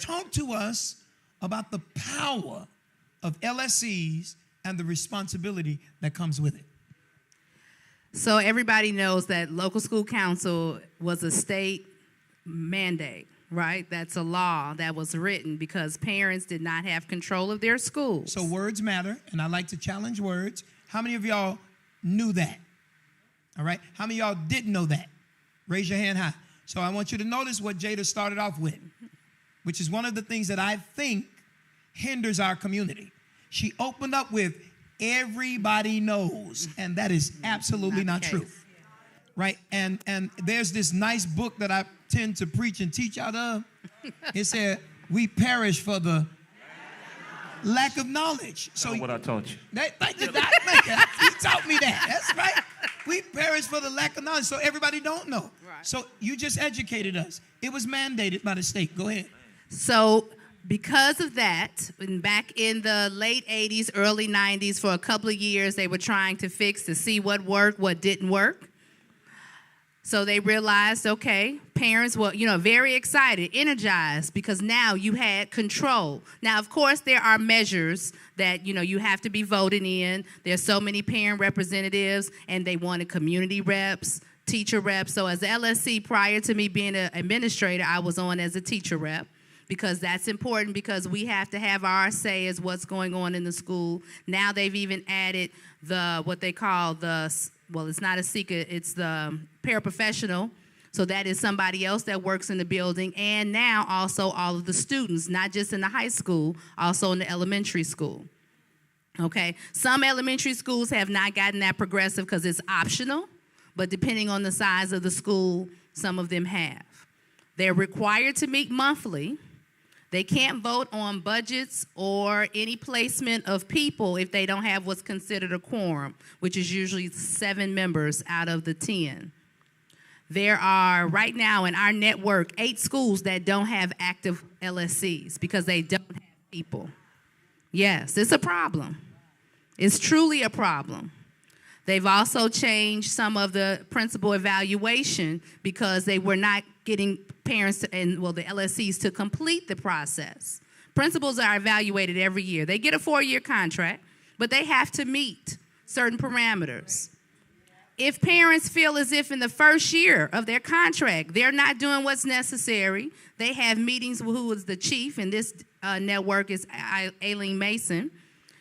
Talk to us about the power of LSCs and the responsibility that comes with it. So everybody knows that local school council was a state mandate, right? That's a law that was written because parents did not have control of their schools. So words matter, and I like to challenge words. How many of y'all knew that? All right. How many of y'all didn't know that? Raise your hand high. So I want you to notice what Jada started off with, which is one of the things that I think hinders our community. She opened up with, everybody knows, and that is absolutely not true. Right? And there's this nice book that I tend to preach and teach out of. It said, we perish for the lack of knowledge. So what I taught you. Thank you, Doc. He taught me that. That's right. We perish for the lack of knowledge, so everybody don't know. Right. So you just educated us. It was mandated by the state. Go ahead. So because of that, back in the late 80s, early 90s, for a couple of years, they were trying to fix to see what worked, what didn't work. So they realized, okay, parents were, very excited, energized, because now you had control. Now, of course, there are measures that, you have to be voted in. There's so many parent representatives, and they wanted community reps, teacher reps. So as the LSC, prior to me being an administrator, I was on as a teacher rep, because that's important, because we have to have our say as what's going on in the school. Now they've even added what they call it's not a secret, it's the paraprofessional. So that is somebody else that works in the building. And now also all of the students, not just in the high school, also in the elementary school. Okay, some elementary schools have not gotten that progressive because it's optional, but depending on the size of the school, some of them have. They're required to meet monthly. They can't vote on budgets or any placement of people if they don't have what's considered a quorum, which is usually 7 members out of the 10. There are, right now in our network, 8 schools that don't have active LSCs because they don't have people. Yes, it's a problem. It's truly a problem. They've also changed some of the principal evaluation because they were not getting parents the LSCs to complete the process. Principals are evaluated every year. They get a 4-year contract, but they have to meet certain parameters. If parents feel as if in the first year of their contract they're not doing what's necessary, they have meetings with who is the chief, and this network is Aileen Mason,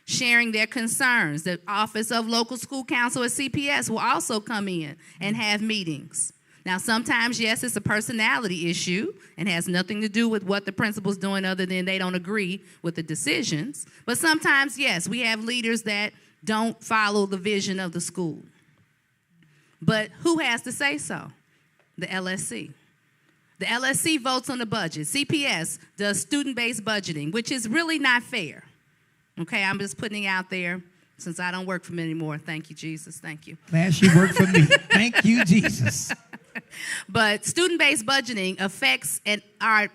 sharing their concerns. The Office of Local School Counsel at CPS will also come in and have meetings. Now, sometimes, yes, it's a personality issue and has nothing to do with what the principal's doing other than they don't agree with the decisions. But sometimes, yes, we have leaders that don't follow the vision of the school. But who has to say so? The LSC. The LSC votes on the budget. CPS does student-based budgeting, which is really not fair. Okay, I'm just putting it out there since I don't work for them anymore. Thank you, Jesus. Thank you. Glad she worked for me. Thank you, Jesus. But student-based budgeting affects our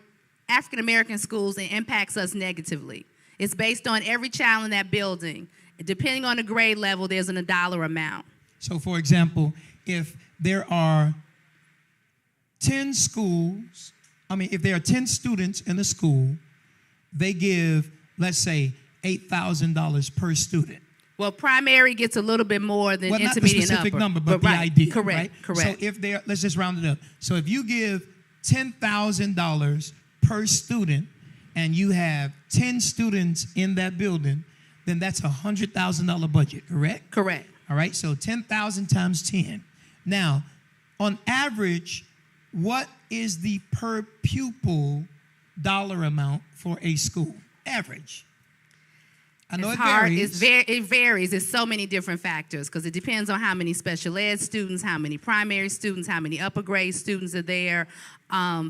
African-American schools and impacts us negatively. It's based on every child in that building. Depending on the grade level, there's a dollar amount. So, for example, if there are 10 schools, if there are 10 students in a school, they give, let's say, $8,000 per student. Well, primary gets a little bit more than intermediate and upper. Not the specific number, but the idea. Correct, right? correct. So let's just round it up. So if you give $10,000 per student and you have 10 students in that building, then that's a $100,000 budget, correct? Correct. All right, so 10,000 times 10. Now, on average, what is the per pupil dollar amount for a school? Average. I know it varies. It varies. There's so many different factors because it depends on how many special ed students, how many primary students, how many upper grade students are there.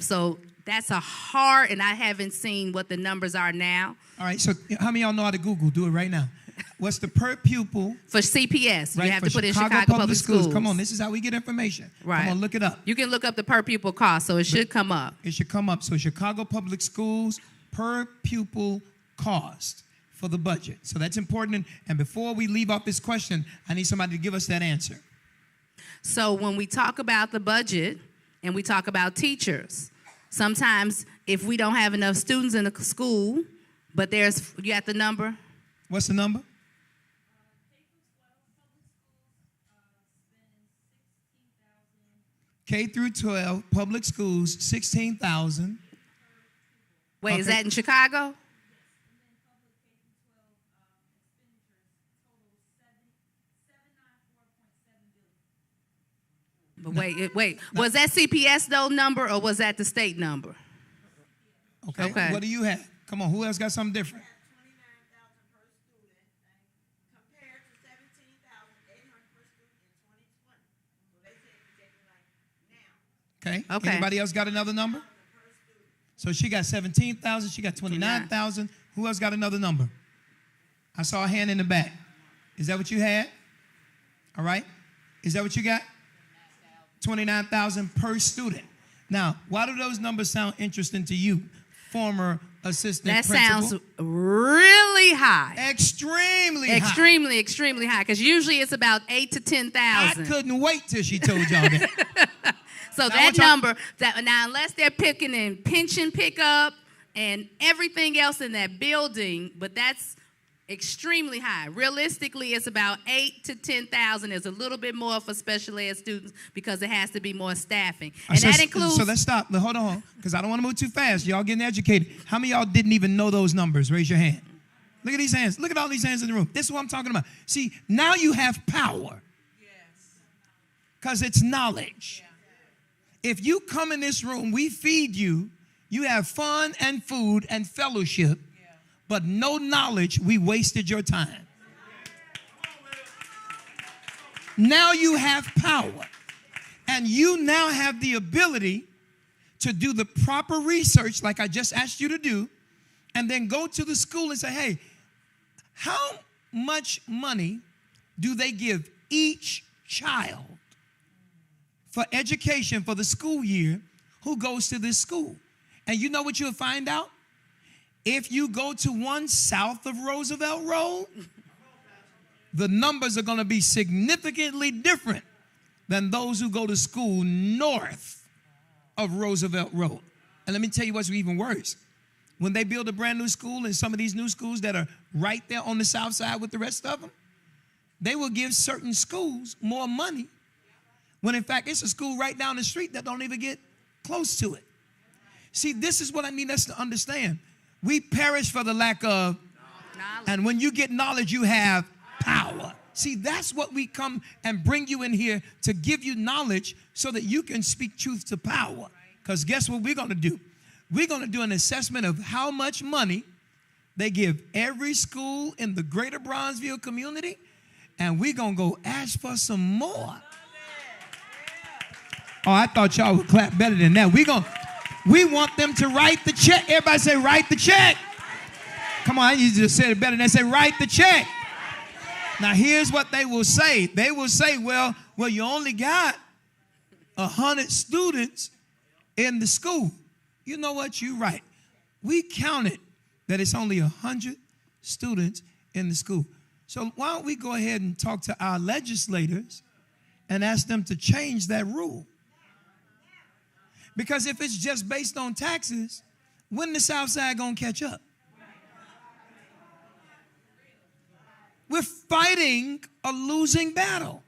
So that's and I haven't seen what the numbers are now. All right, so how many of y'all know how to Google? Do it right now. What's the per pupil? For CPS, right, you have to put in Chicago Public Schools. Come on, this is how we get information. Right. Come on, look it up. You can look up the per pupil cost, so it should come up. It should come up. So Chicago Public Schools per pupil cost for the budget. So that's important. And before we leave off this question, I need somebody to give us that answer. So when we talk about the budget and we talk about teachers, sometimes if we don't have enough students in the school, but you got the number? What's the number? K through 12 public schools, 16,000. Wait, okay. Is that in Chicago? But wait. Was that CPS though number or was that the state number? Okay. What do you have? Come on, who else got something different? Okay. Anybody else got another number? So she got 17,000. She got 29,000. Who else got another number? I saw a hand in the back. Is that what you had? All right. Is that what you got? 29,000 per student. Now, why do those numbers sound interesting to you, former assistant principal? That sounds really high. Extremely high. Extremely high. Because usually it's about 8,000 to 10,000. I couldn't wait till she told y'all that. So now that number, now unless they're picking in pension pickup and everything else in that building, but that's extremely high. Realistically, it's about 8,000 to 10,000. There's a little bit more for special ed students because it has to be more staffing. And that includes... So let's stop. Hold on, because I don't want to move too fast. Y'all getting educated. How many of y'all didn't even know those numbers? Raise your hand. Look at these hands. Look at all these hands in the room. This is what I'm talking about. See, now you have power. Because it's knowledge. If you come in this room, we feed you. You have fun and food and fellowship, but no knowledge, we wasted your time. Now you have power, and you now have the ability to do the proper research like I just asked you to do, and then go to the school and say, hey, how much money do they give each child for education for the school year who goes to this school? And you know what you'll find out? If you go to one south of Roosevelt Road, the numbers are going to be significantly different than those who go to school north of Roosevelt Road. And let me tell you what's even worse. When they build a brand new school and some of these new schools that are right there on the south side with the rest of them, they will give certain schools more money when in fact it's a school right down the street that don't even get close to it. See, this is what I need us to understand. We perish for the lack of knowledge. And when you get knowledge, you have power. See, that's what we come and bring you in here to give you knowledge so that you can speak truth to power. Because guess what we're going to do? We're going to do an assessment of how much money they give every school in the greater Bronzeville community, and we're going to go ask for some more. Oh, I thought y'all would clap better than that. We want them to write the check. Everybody say, write the check. Come on, you just said it better than that. Say, write the check. Now, here's what they will say. They will say, well, you only got 100 students in the school. You know what? You're right. We counted that it's only 100 students in the school. So why don't we go ahead and talk to our legislators and ask them to change that rule? Because if it's just based on taxes, when the South Side going to catch up? We're fighting a losing battle.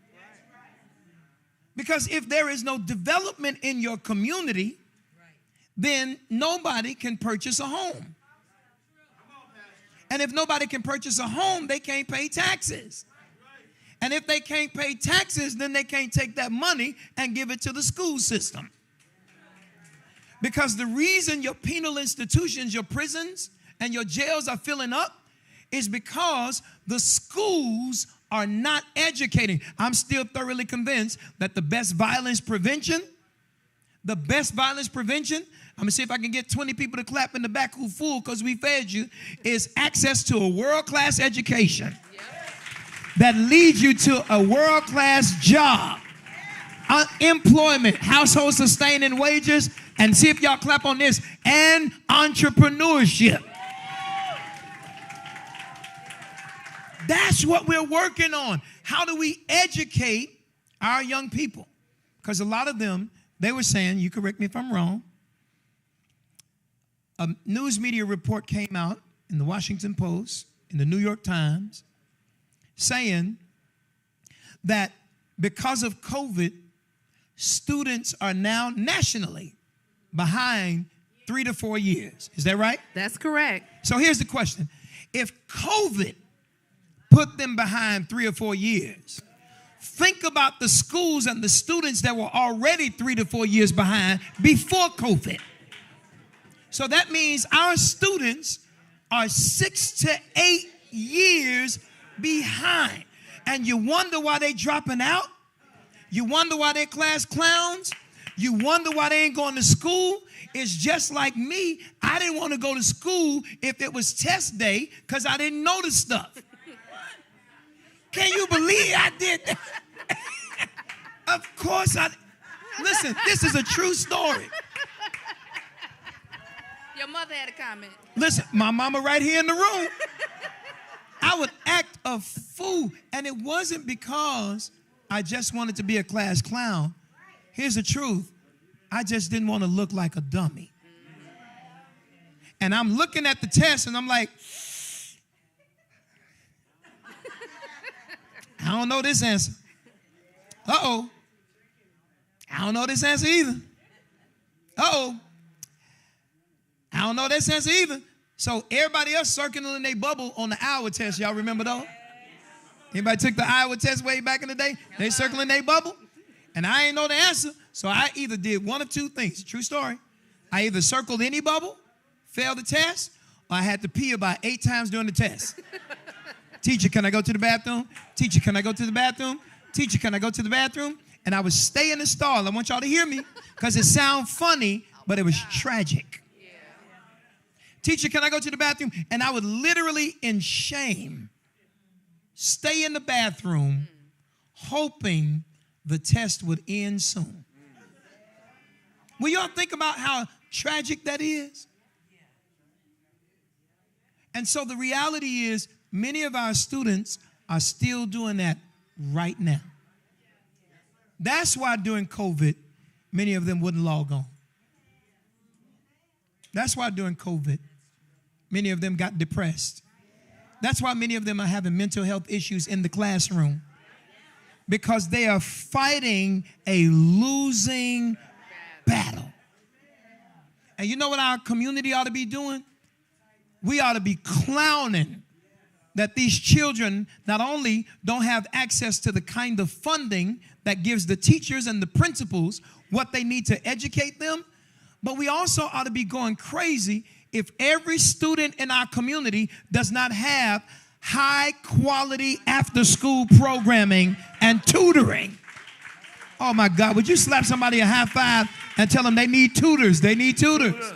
Because if there is no development in your community, then nobody can purchase a home. And if nobody can purchase a home, they can't pay taxes. And if they can't pay taxes, then they can't take that money and give it to the school system. Because the reason your penal institutions, your prisons, and your jails are filling up is because the schools are not educating. I'm still thoroughly convinced that the best violence prevention, I'm going to see if I can get 20 people to clap in the back who fool because we fed you, is access to a world-class education that leads you to a world-class job, employment, household sustaining wages, and see if y'all clap on this, and entrepreneurship. That's what we're working on. How do we educate our young people? Because a lot of them, they were saying, you correct me if I'm wrong, a news media report came out in the Washington Post, in the New York Times, saying that because of COVID, students are now nationally behind 3 to 4 years. Is that right? That's correct. So here's the question. If COVID put them behind 3 or 4 years, Think about the schools and the students that were already 3 to 4 years behind before COVID. So that means our students are 6 to 8 years behind. And you wonder why they dropping out? You wonder why they're class clowns? You wonder why they ain't going to school? It's just like me. I didn't want to go to school if it was test day because I didn't know the stuff. Can you believe I did that? Of course I. Listen, this is a true story. Your mother had a comment. Listen, my mama right here in the room. I would act a fool. And it wasn't because I just wanted to be a class clown. Here's the truth. I just didn't want to look like a dummy. And I'm looking at the test and I'm like, I don't know this answer. Uh-oh. I don't know this answer either. Uh-oh. I don't know this answer either. So everybody else circling their bubble on the Iowa test. Y'all remember those? Anybody took the Iowa test way back in the day? They circling their bubble. And I ain't know the answer. So I either did one of two things. True story. I either circled any bubble, failed the test, or I had to pee about 8 times during the test. Teacher, can I go to the bathroom? Teacher, can I go to the bathroom? Teacher, can I go to the bathroom? And I would stay in the stall. I want y'all to hear me because it sounds funny, but it was tragic. Teacher, can I go to the bathroom? And I would literally, in shame, stay in the bathroom hoping the test would end soon. Will y'all think about how tragic that is? And so the reality is many of our students are still doing that right now. That's why during COVID, many of them wouldn't log on. That's why during COVID, many of them got depressed. That's why many of them are having mental health issues in the classroom. Because they are fighting a losing battle. And you know what our community ought to be doing? We ought to be clowning that these children not only don't have access to the kind of funding that gives the teachers and the principals what they need to educate them, but we also ought to be going crazy if every student in our community does not have high quality after school programming and tutoring. Oh my God, would you slap somebody a high five and tell them they need tutors? They need tutors.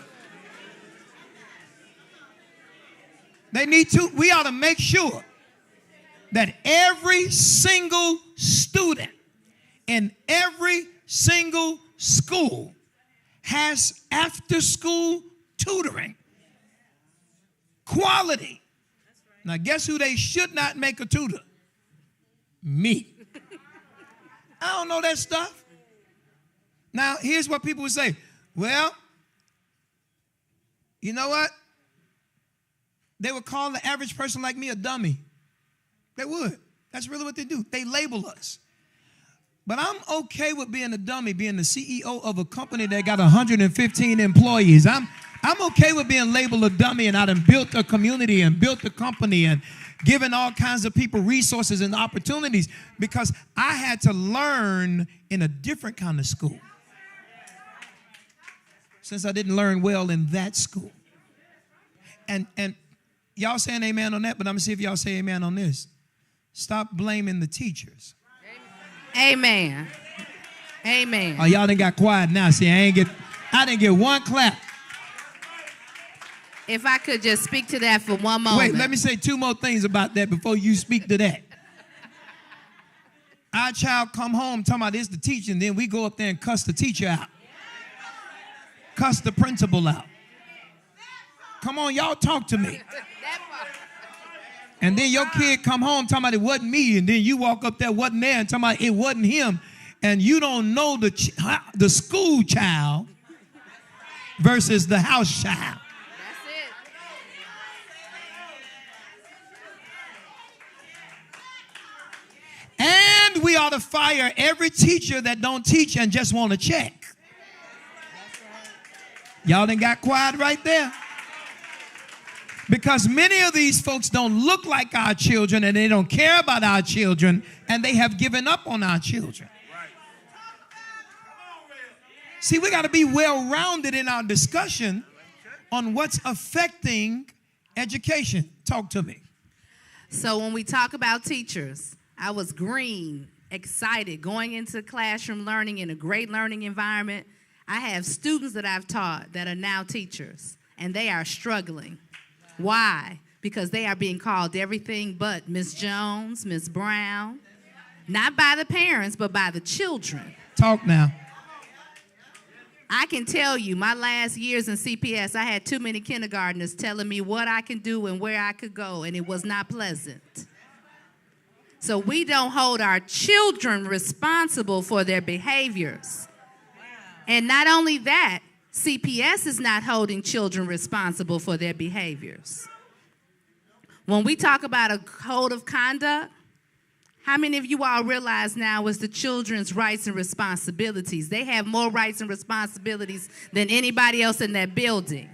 They need to. We ought to make sure that every single student in every single school has after school tutoring. Quality. Now, guess who they should not make a tutor? Me. I don't know that stuff. Now, here's what people would say. Well, you know what? They would call the average person like me a dummy. They would. That's really what they do. They label us. But I'm okay with being a dummy, being the CEO of a company that got 115 employees. I'm okay with being labeled a dummy, and I done built a community and built a company and given all kinds of people resources and opportunities because I had to learn in a different kind of school. Since I didn't learn well in that school. And y'all saying amen on that, but I'm going to see if y'all say amen on this. Stop blaming the teachers. Amen. Amen. Oh, y'all done got quiet now. See, I didn't get one clap. If I could just speak to that for one moment. Wait, let me say 2 more things about that before you speak to that. Our child come home talking about this the teacher, and then we go up there and cuss the teacher out. Cuss the principal out. Come on, y'all talk to me. And then your kid come home talking about it wasn't me, and then you walk up there, wasn't there, and talking about it wasn't him, and you don't know the school child versus the house child. And we ought to fire every teacher that don't teach and just want to check. Y'all done got quiet right there. Because many of these folks don't look like our children and they don't care about our children and they have given up on our children. See, we got to be well-rounded in our discussion on what's affecting education. Talk to me. So when we talk about teachers, I was green, excited, going into classroom learning in a great learning environment. I have students that I've taught that are now teachers, and they are struggling. Why? Because they are being called everything but Miss Jones, Miss Brown, not by the parents, but by the children. Talk now. I can tell you, my last years in CPS, I had too many kindergartners telling me what I can do and where I could go, and it was not pleasant. So we don't hold our children responsible for their behaviors. And not only that, CPS is not holding children responsible for their behaviors. When we talk about a code of conduct, how many of you all realize now is the children's rights and responsibilities? They have more rights and responsibilities than anybody else in that building.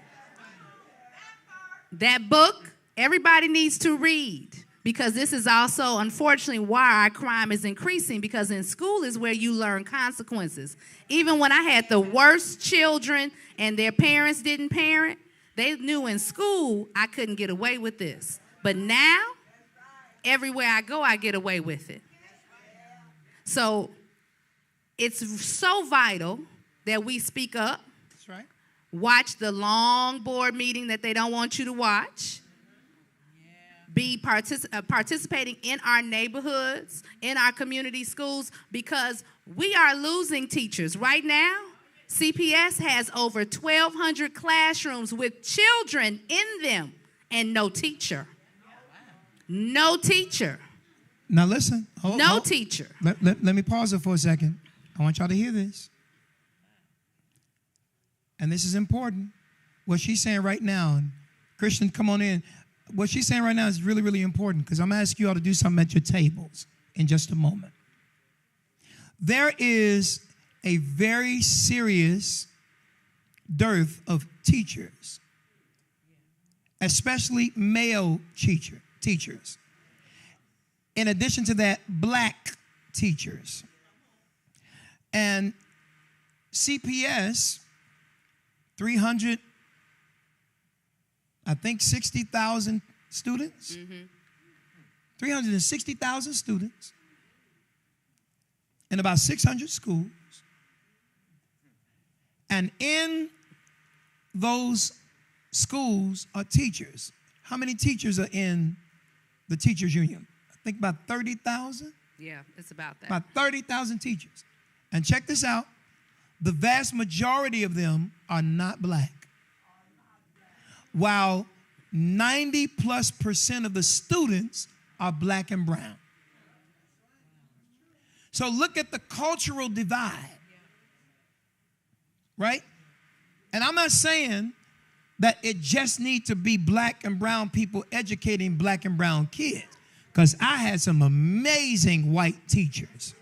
That book, everybody needs to read, because this is also, unfortunately, why our crime is increasing, because in school is where you learn consequences. Even when I had the worst children and their parents didn't parent, they knew in school I couldn't get away with this. But now, everywhere I go, I get away with it. So it's so vital that we speak up. That's right. Watch the long board meeting that they don't want you to watch. Be participating in our neighborhoods, in our community schools, because we are losing teachers. Right now, CPS has over 1,200 classrooms with children in them and no teacher. No teacher. Now listen. No teacher. Let me pause it for a second. I want y'all to hear this. And this is important. What she's saying right now, and Christian, come on in. What she's saying right now is really, really important, because I'm going to ask you all to do something at your tables in just a moment. There is a very serious dearth of teachers, especially male teachers. In addition to that, black teachers. And CPS, 60,000 students. Mm-hmm. 360,000 students in about 600 schools. And in those schools are teachers. How many teachers are in the teachers union? I think about 30,000. Yeah, it's about that. About 30,000 teachers. And check this out. The vast majority of them are not black. While 90+% of the students are black and brown. So look at the cultural divide. Right? And I'm not saying that it just need to be black and brown people educating black and brown kids, because I had some amazing white teachers.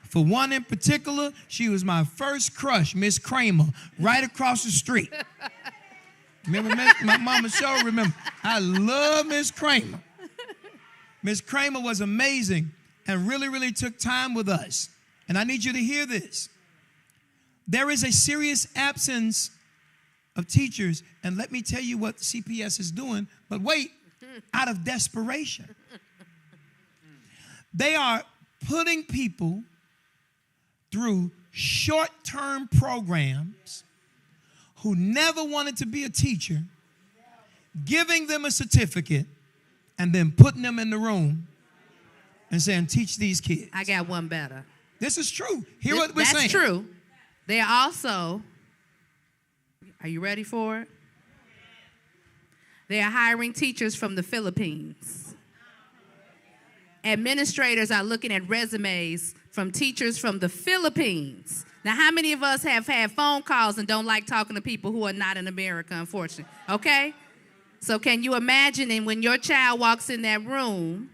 For one in particular, she was my first crush, Miss Kramer, right across the street. Remember, my mama sure remember. I love Miss Kramer. Miss Kramer was amazing and really, really took time with us. And I need you to hear this. There is a serious absence of teachers, and let me tell you what CPS is doing, but wait, out of desperation. They are putting people through short-term programs who never wanted to be a teacher, giving them a certificate, and then putting them in the room and saying, teach these kids. I got one better. This is true. Hear what we're saying. That's true. They are also, are you ready for it? They are hiring teachers from the Philippines. Administrators are looking at resumes from teachers from the Philippines. Now, how many of us have had phone calls and don't like talking to people who are not in America, unfortunately? Okay? So can you imagine, and when your child walks in that room,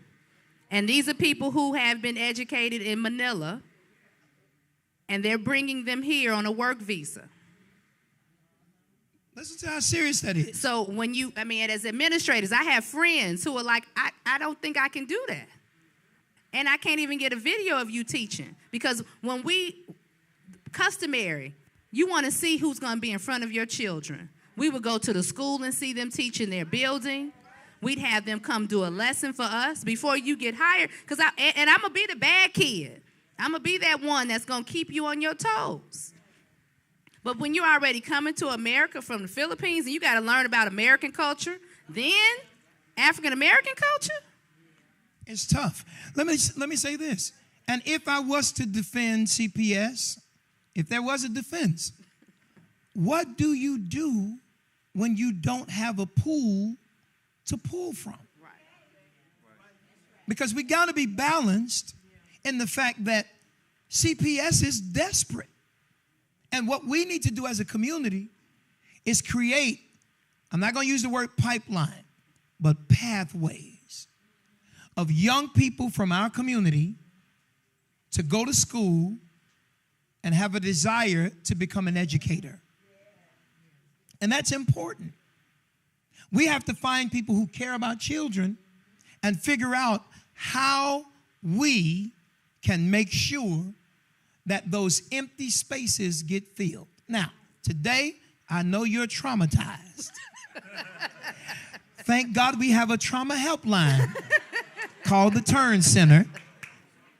and these are people who have been educated in Manila, and they're bringing them here on a work visa. Listen to how serious that is. So when as administrators, I have friends who are like, I don't think I can do that. And I can't even get a video of you teaching. Because when customary, you want to see who's going to be in front of your children. We would go to the school and see them teach in their building. We'd have them come do a lesson for us before you get hired. And I'm going to be the bad kid. I'm going to be that one that's going to keep you on your toes. But when you're already coming to America from the Philippines and you got to learn about American culture, then African-American culture? It's tough. Let me say this. And if I was to defend CPS, if there was a defense, what do you do when you don't have a pool to pull from? Right. Because we got to be balanced in the fact that CPS is desperate. And what we need to do as a community is create, I'm not going to use the word pipeline, but pathways of young people from our community to go to school and have a desire to become an educator. And that's important. We have to find people who care about children and figure out how we can make sure that those empty spaces get filled. Now, today, I know you're traumatized. Thank God we have a trauma helpline called the Turn Center.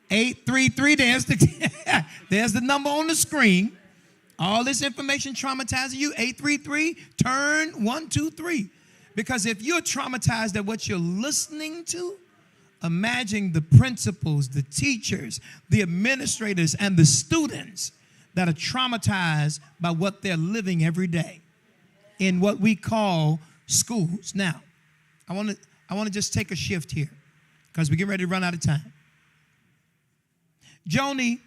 833, there's the number on the screen. All this information traumatizing you, 833, turn 123. Because if you're traumatized at what you're listening to, imagine the principals, the teachers, the administrators, and the students that are traumatized by what they're living every day in what we call schools. Now, I want to just take a shift here because we're getting ready to run out of time. Joni,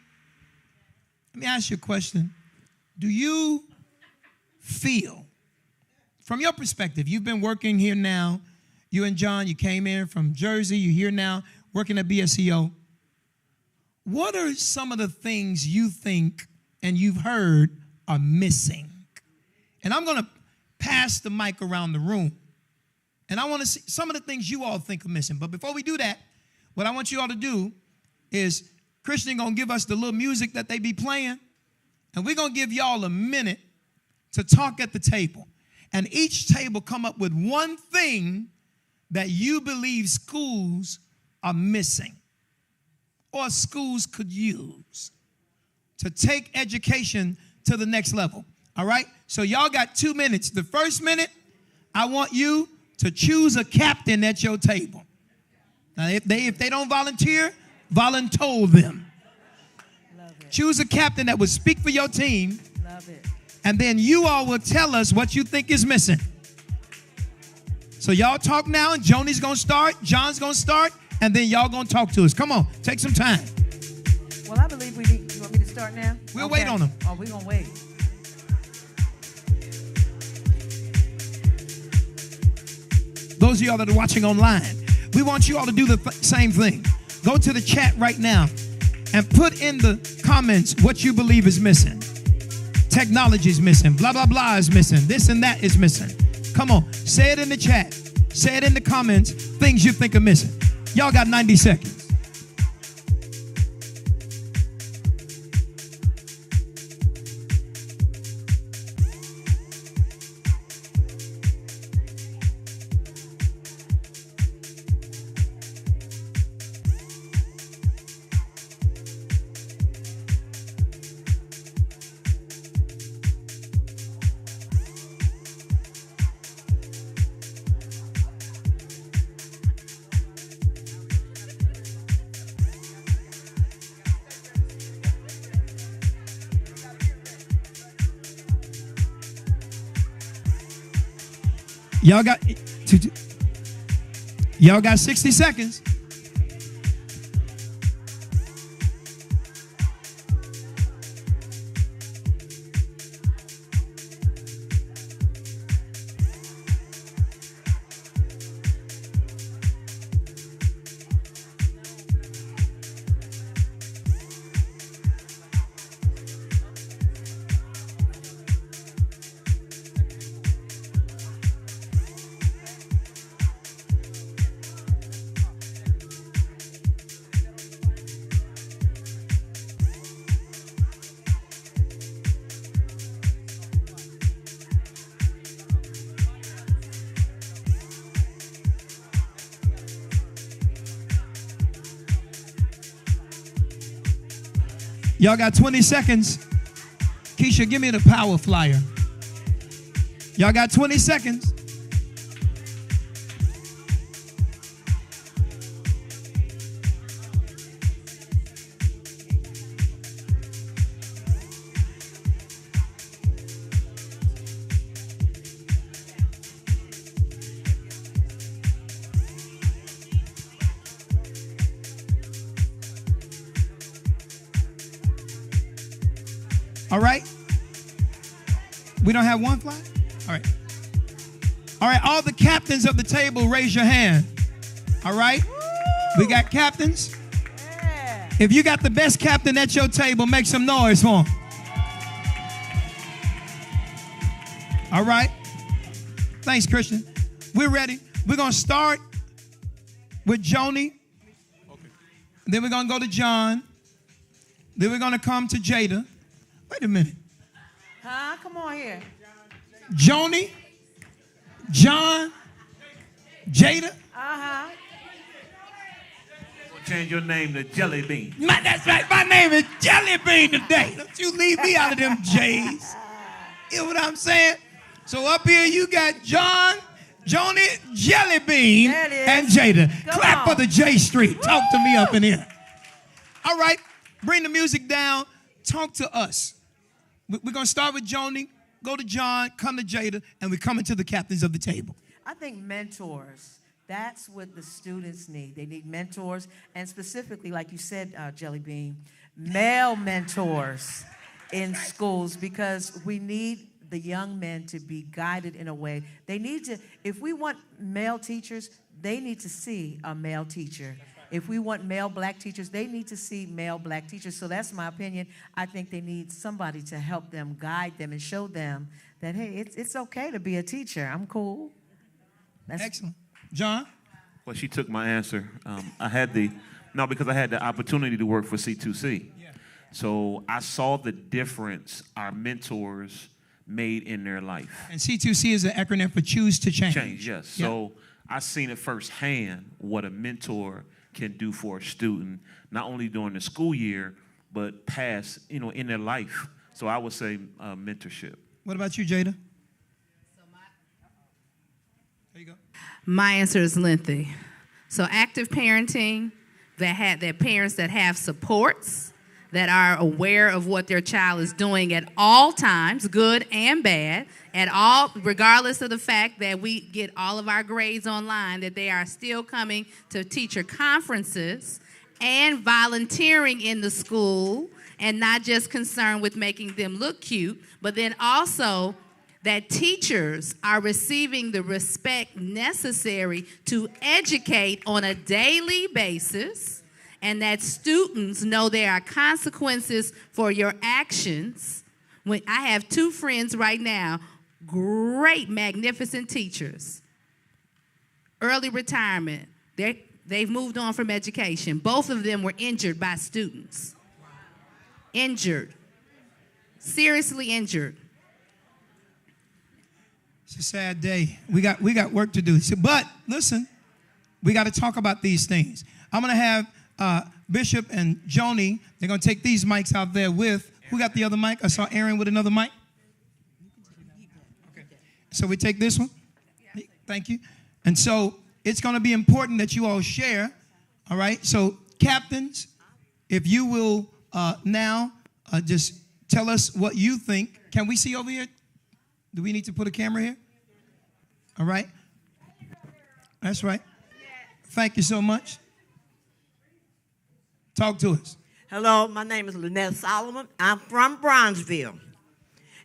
let me ask you a question. Do you feel, from your perspective, you've been working here now, you and John, you came in from Jersey, you're here now working at BSEO. What are some of the things you think and you've heard are missing? And I'm going to pass the mic around the room. And I want to see some of the things you all think are missing. But before we do that, what I want you all to do is Christian going to give us the little music that they be playing. And we're going to give y'all a minute to talk at the table. And each table come up with one thing that you believe schools are missing or schools could use to take education to the next level. All right? So y'all got 2 minutes. The first minute, I want you to choose a captain at your table. Now, if they don't volunteer, volunteer them. Choose a captain that would speak for your team. Love it. And then you all will tell us what you think is missing. So y'all talk now, and Joni's going to start, John's going to start, and then y'all going to talk to us. Come on, take some time. Well, I believe we need, you want me to start now? We'll wait on them. Oh, we're going to wait. Those of y'all that are watching online, we want you all to do the same thing. Go to the chat right now and put in the comments what you believe is missing. Technology is missing. Blah, blah, blah is missing. This and that is missing. Come on. Say it in the chat. Say it in the comments. Things you think are missing. Y'all got 90 seconds. Y'all got 60 seconds. Y'all got 20 seconds. Keisha, give me the power flyer. Y'all got 20 seconds. All right. We don't have one flyer? All right. All right, all the captains of the table, raise your hand. All right? We got captains. If you got the best captain at your table, make some noise for him. All right? Thanks, Christian. We're ready. We're going to start with Joni. Then we're going to go to John. Then we're going to come to Jada. Wait a minute. Huh? Come on here. Joni, John, Jada. Uh-huh. Change your name to Jelly Bean. That's right. My name is Jelly Bean today. Don't you leave me out of them J's. You know what I'm saying? So up here you got John, Joni, Jelly Bean, and Jada. Clap for the J Street. Talk to me up in here. All right. Bring the music down. Talk to us. We're going to start with Joni, go to John, come to Jada, and we're coming to the captains of the table. I think mentors, that's what the students need. They need mentors, and specifically, like you said, Jelly Bean, male mentors in schools, because we need the young men to be guided in a way. They need to, if we want male teachers, they need to see a male teacher. If we want male black teachers, they need to see male black teachers. So that's my opinion. I think they need somebody to help them, guide them, and show them that, hey, it's okay to be a teacher. I'm cool. That's excellent. John? Well, she took my answer. Because I had the opportunity to work for C2C. Yeah. So I saw the difference our mentors made in their life. And C2C is an acronym for Choose to Change. Change, yes. Yep. So I seen it firsthand what a mentor can do for a student, not only during the school year, but past, in their life. So I would say mentorship. What about you, Jada? There you go. My answer is lengthy. So active parenting, that parents that have supports, that are aware of what their child is doing at all times, good and bad, regardless of the fact that we get all of our grades online, that they are still coming to teacher conferences and volunteering in the school, and not just concerned with making them look cute, but then also that teachers are receiving the respect necessary to educate on a daily basis, and that students know there are consequences for your actions. When I have two friends right now, great, magnificent teachers. Early retirement. They've moved on from education. Both of them were injured by students. Injured. Seriously injured. It's a sad day. We got work to do. But listen, we got to talk about these things. I'm going to have Bishop and Joni. They're going to take these mics out there with. Who got the other mic? I saw Aaron with another mic. Okay. So we take this one. Thank you. And so it's going to be important that you all share. All right. So captains, if you will now just tell us what you think. Can we see over here? Do we need to put a camera here? All right. That's right. Thank you so much. Talk to us. Hello, my name is Lynette Solomon. I'm from Bronzeville.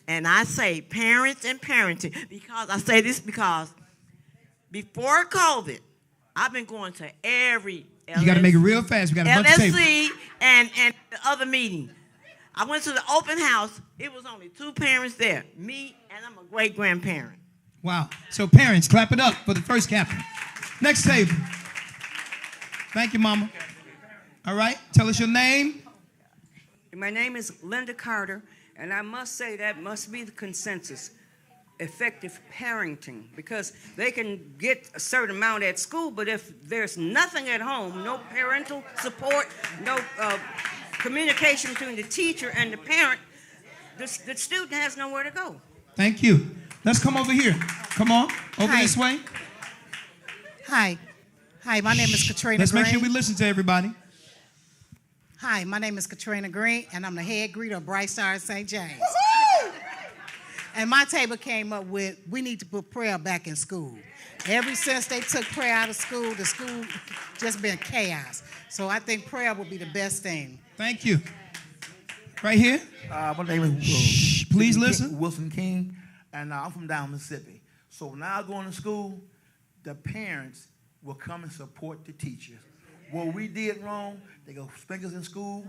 And I say parents and parenting because I say this because before COVID, I've been going to every LSC, you got to make it real fast. We got a bunch of tables. LSC and the other meeting. I went to the open house. It was only two parents there, me and I'm a great-grandparent. Wow. So parents, clap it up for the first captain. Next table. Thank you, Mama. All right. Tell us your name. My name is Linda Carter, and I must say that must be the consensus. Effective parenting, because they can get a certain amount at school, but if there's nothing at home, no parental support, no communication between the teacher and the parent, the student has nowhere to go. Thank you. Let's come over here. Come on, over this way. Hi. Hi, my name is Katrina Let's Green. make sure we listen to everybody. Hi, my name is Katrina Green, and I'm the head greeter of Bright Star St. James. And my table came up with, we need to put prayer back in school. Ever since they took prayer out of school, the school just been chaos. So I think prayer would be the best thing. Thank you. Right here. My name is Shh, please listen. Wilson King, and I'm from down Mississippi. So when I go into school, the parents will come and support the teachers. What we did wrong, they go sprinkles in school.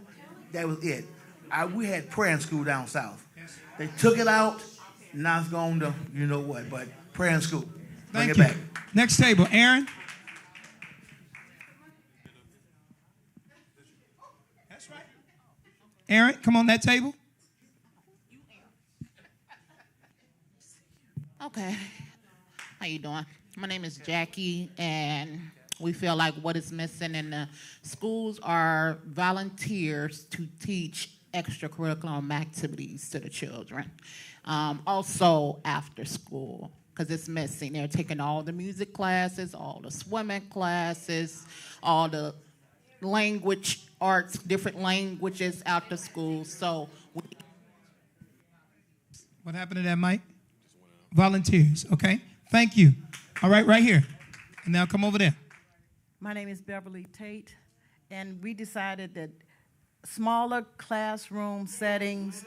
That was it. We had prayer in school down south. They took it out. Now it's gone to you know what, but prayer in school. Bring it back. Next table, Aaron. That's right. Aaron, come on that table. Okay. How you doing? My name is Jackie, and we feel like what is missing in the schools are volunteers to teach extracurricular activities to the children. Also after school, because it's missing. They're taking all the music classes, all the swimming classes, all the language arts, different languages after school. So what happened to that, Mike? Volunteers, okay? Thank you. All right, right here. And now come over there. My name is Beverly Tate, and we decided that smaller classroom settings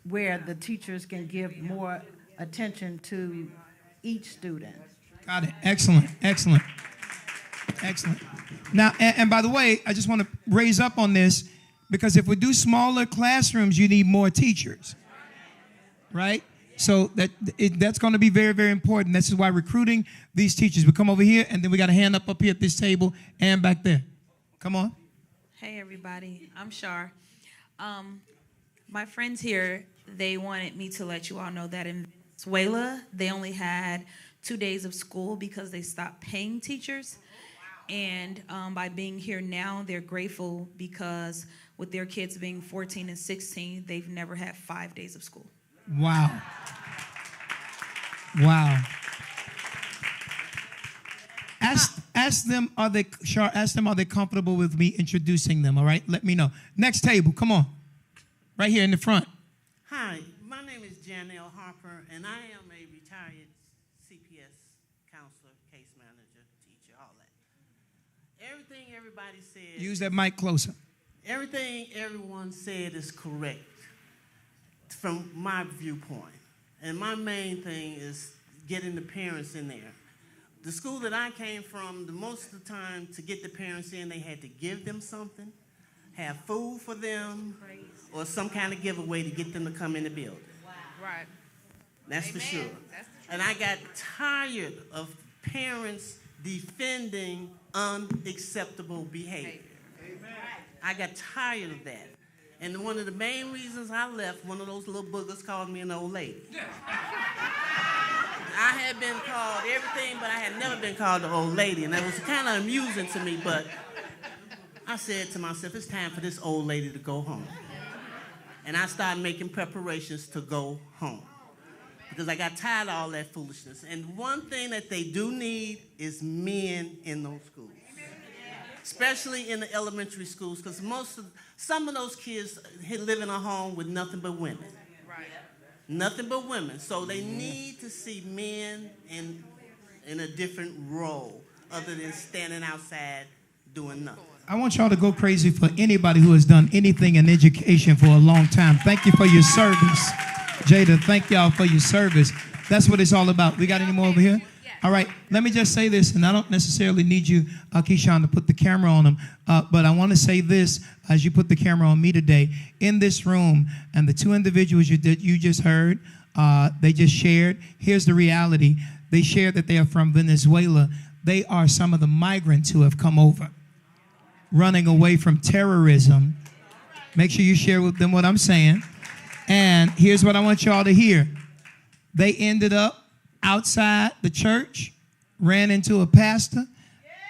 where the teachers can give more attention to each student. Got it. Excellent, excellent, excellent. Now, and by the way, I just want to raise up on this, because if we do smaller classrooms, you need more teachers, right? So that's going to be very, very important. This is why recruiting these teachers. We come over here, and then we got a hand up here at this table and back there. Come on. Hey, everybody. I'm Shar. My friends here, they wanted me to let you all know that in Venezuela, they only had 2 days of school because they stopped paying teachers. And by being here now, they're grateful because with their kids being 14 and 16, they've never had 5 days of school. Wow. Wow. Ask them, are they comfortable with me introducing them, all right? Let me know. Next table, come on. Right here in the front. Hi, my name is Janelle Harper, and I am a retired CPS counselor, case manager, teacher, all that. Everything everybody said. Use that mic closer. Everything everyone said is correct from my viewpoint. And my main thing is getting the parents in there. The school that I came from, the most of the time to get the parents in, they had to give them something, have food for them, or some kind of giveaway to get them to come in the building. Wow. Right. That's for sure. And I got tired of parents defending unacceptable behavior. I got tired of that. And one of the main reasons I left, one of those little boogers called me an old lady. I had been called everything, but I had never been called the old lady. And that was kind of amusing to me, but I said to myself, it's time for this old lady to go home. And I started making preparations to go home because I got tired of all that foolishness. And one thing that they do need is men in those schools, especially in the elementary schools, because some of those kids live in a home with nothing but women. Right. Nothing but women. So they need to see men in a different role other than standing outside doing nothing. I want y'all to go crazy for anybody who has done anything in education for a long time. Thank you for your service. Jada, thank y'all for your service. That's what it's all about. We got any more over here? All right, let me just say this, and I don't necessarily need you, Keyshawn, to put the camera on them, but I want to say this as you put the camera on me today. In this room, and the two individuals that you just heard, they just shared. Here's the reality. They shared that they are from Venezuela. They are some of the migrants who have come over, running away from terrorism. Make sure you share with them what I'm saying. And here's what I want y'all to hear. They ended up outside the church, ran into a pastor.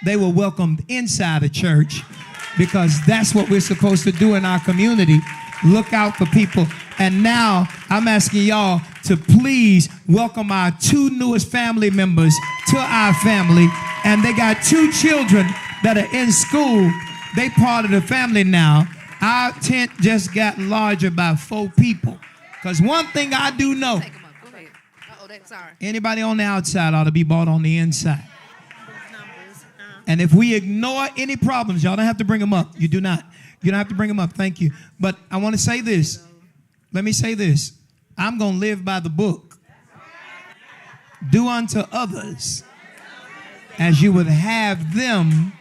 They were welcomed inside a church. because that's what we're supposed to do in our community. Look out for people. And now I'm asking y'all to please welcome our 2 newest family members to our family. And they got 2 children that are in school. They part of the family now. Our tent just got larger by 4 people. Because one thing I do know, anybody on the outside ought to be bought on the inside. And if we ignore any problems, y'all don't have to bring them up. You do not. You don't have to bring them up. Thank you. But I want to say this. Let me say this. I'm going to live by the book. Do unto others as you would have them.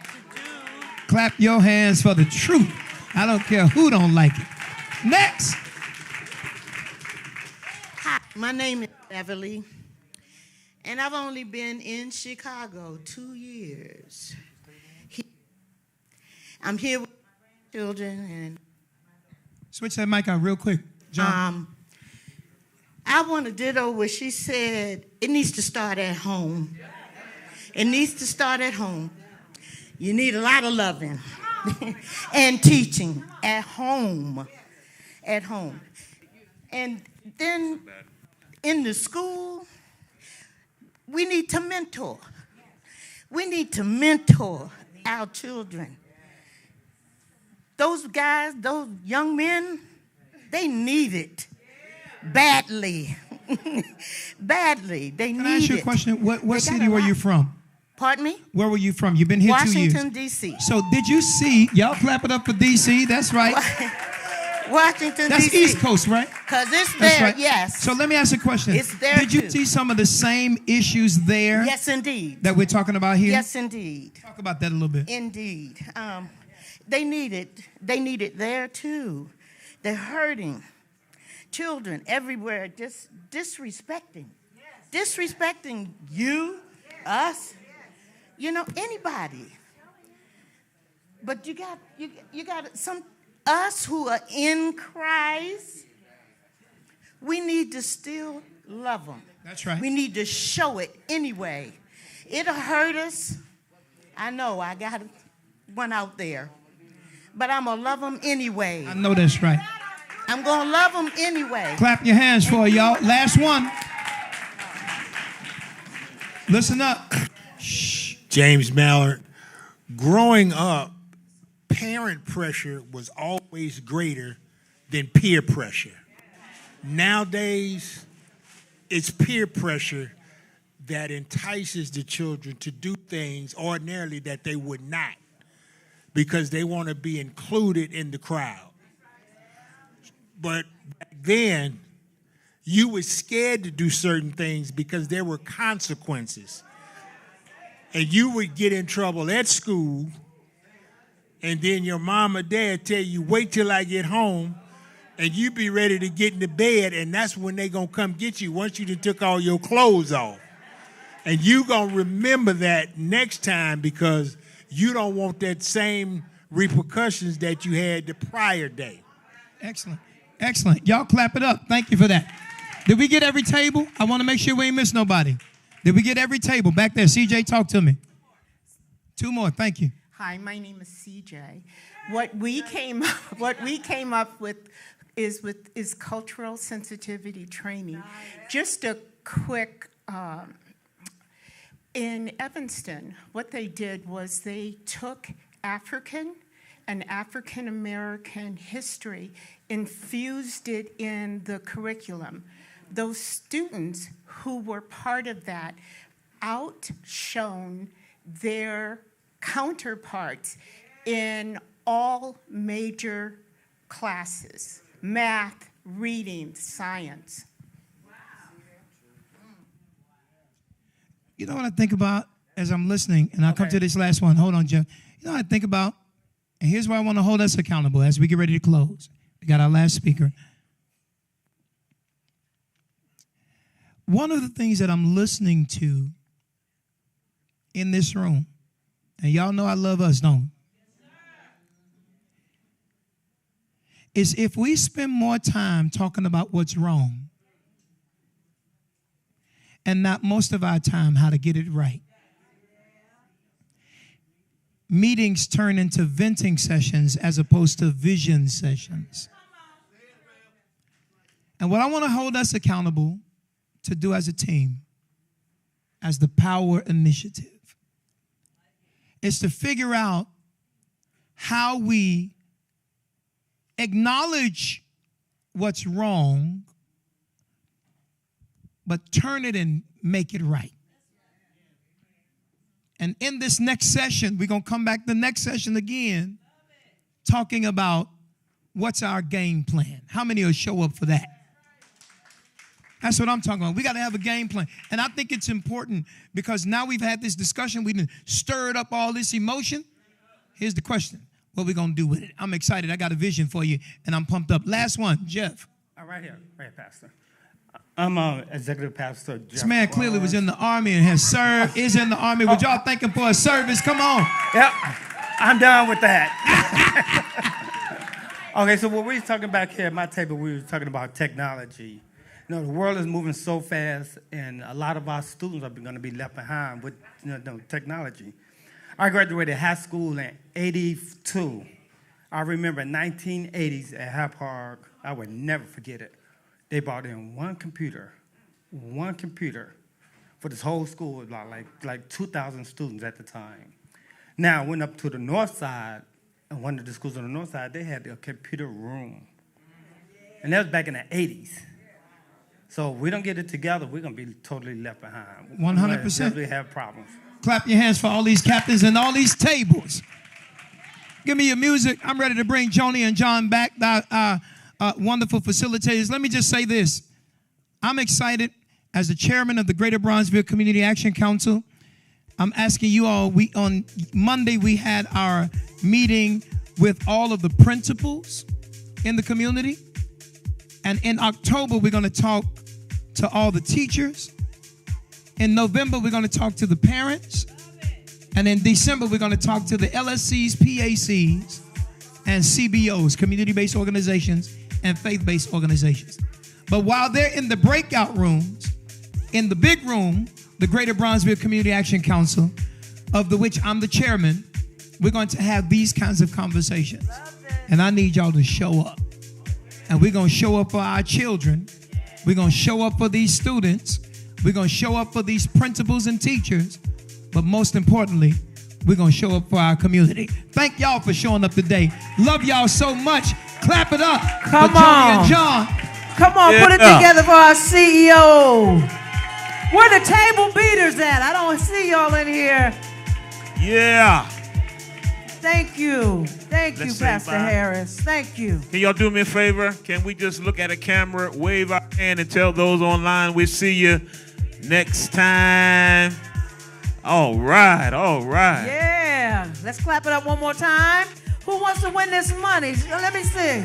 Clap your hands for the truth. I don't care who don't like it. Next. Hi, my name is Beverly, and I've only been in Chicago 2 years. I'm here with my children and switch that mic out real quick, John. I want to ditto what she said. It needs to start at home. It needs to start at home. You need a lot of loving and teaching at home. At home. And then in the school, we need to mentor. We need to mentor our children. Those guys, those young men, they need it badly. Badly. They need it. Can I ask you a question? What city were you from? Pardon me? Where were you from? You've been here 2 years. Washington, D.C. So did you see, y'all clap it up for D.C., that's right. Washington, That's D.C. East Coast, right? Because it's That's there, right. yes. So let me ask you a question. It's there Did you too. see some of the same issues there? Yes, indeed. That we're talking about here? Yes, indeed. Talk about that a little bit. Indeed. They need it. They need it there too. They're hurting. Children everywhere just disrespecting. Disrespecting you, us, you know, anybody. But you got some us who are in Christ. We need to still love them. That's right. We need to show it anyway. It'll hurt us. I know I got one out there, but I'm gonna love them anyway. I know that's right. I'm gonna love them anyway. Clap your hands for it, y'all. Last one. Listen up. James Mallard. Growing up, parent pressure was always greater than peer pressure. Nowadays, it's peer pressure that entices the children to do things ordinarily that they would not because they want to be included in the crowd. But back then, you were scared to do certain things because there were consequences. And you would get in trouble at school, and then your mom or dad tell you, wait till I get home, and you be ready to get into bed, and that's when they gonna come get you once you done took all your clothes off. And you gonna remember that next time because you don't want that same repercussions that you had the prior day. Excellent. Excellent. Y'all clap it up. Thank you for that. Did we get every table? I want to make sure we ain't miss nobody. Did we get every table? Back there, CJ, talk to me. 2 more. Thank you. Hi, my name is CJ. What we came up with is cultural sensitivity training. Just a quick. In Evanston, what they did was they took African and African American history, infused it in the curriculum. Those students who were part of that outshone their counterparts in all major classes: math, reading, science. You know what I think about as I'm listening, and I'll come to this last one. Hold on, Jeff. You know what I think about, and here's why I want to hold us accountable as we get ready to close. We got our last speaker. One of the things that I'm listening to in this room, and y'all know I love us, don't we? Is if we spend more time talking about what's wrong and not most of our time how to get it right. meetings turn into venting sessions as opposed to vision sessions. And what I want to hold us accountable to do as a team, as the P.O.W.E.R initiative, is to figure out how we acknowledge what's wrong, but turn it and make it right. And in this next session, we're going to come back the next session again, talking about what's our game plan. How many will show up for that? That's what I'm talking about. We got to have a game plan. And I think it's important because now we've had this discussion. We've stirred up all this emotion. Here's the question. What are we going to do with it? I'm excited. I got a vision for you, and I'm pumped up. Last one, Jeff. Right here, Pastor. I'm Executive Pastor Jeff. This man clearly was in the Army and has served, is in the Army. Would y'all thank him for his service? Come on. Yep, I'm done with that. Okay, so what we're talking about here at my table, we were talking about technology. You know, the world is moving so fast, and a lot of our students are going to be left behind with technology. I graduated high school in '82. I remember 1980s at Hyde Park. I would never forget it. They brought in one computer for this whole school, like 2,000 students at the time. Now, I went up to the north side, and one of the schools on the north side, they had a computer room. And that was back in the 80s. So if we don't get it together, we're going to be totally left behind. 100%. Definitely have problems. Clap your hands for all these captains and all these tables. Give me your music. I'm ready to bring Joni and John back, wonderful facilitators. Let me just say this. I'm excited as the chairman of the Greater Bronzeville Community Action Council. I'm asking you all, on Monday we had our meeting with all of the principals in the community. And in October, we're going to talk to all the teachers. In November, we're going to talk to the parents. And in December, we're going to talk to the LSCs, PACs, and CBOs, community-based organizations, and faith-based organizations. But while they're in the breakout rooms, in the big room, the Greater Bronzeville Community Action Council, of which I'm the chairman, we're going to have these kinds of conversations. And I need y'all to show up. And we're going to show up for our children. We're going to show up for these students. We're going to show up for these principals and teachers. But most importantly, we're going to show up for our community. Thank y'all for showing up today. Love y'all so much. Clap it up Come for Joni on. and John. Come on, put it together for our CEO. Where the table beaters at? I don't see y'all in here. Yeah. Thank you. Thank you, Pastor Harris. Thank you. Can y'all do me a favor? Can we just look at a camera, wave our hand, and tell those online we'll see you next time? All right, all right. Yeah. Let's clap it up one more time. Who wants to win this money? Let me see.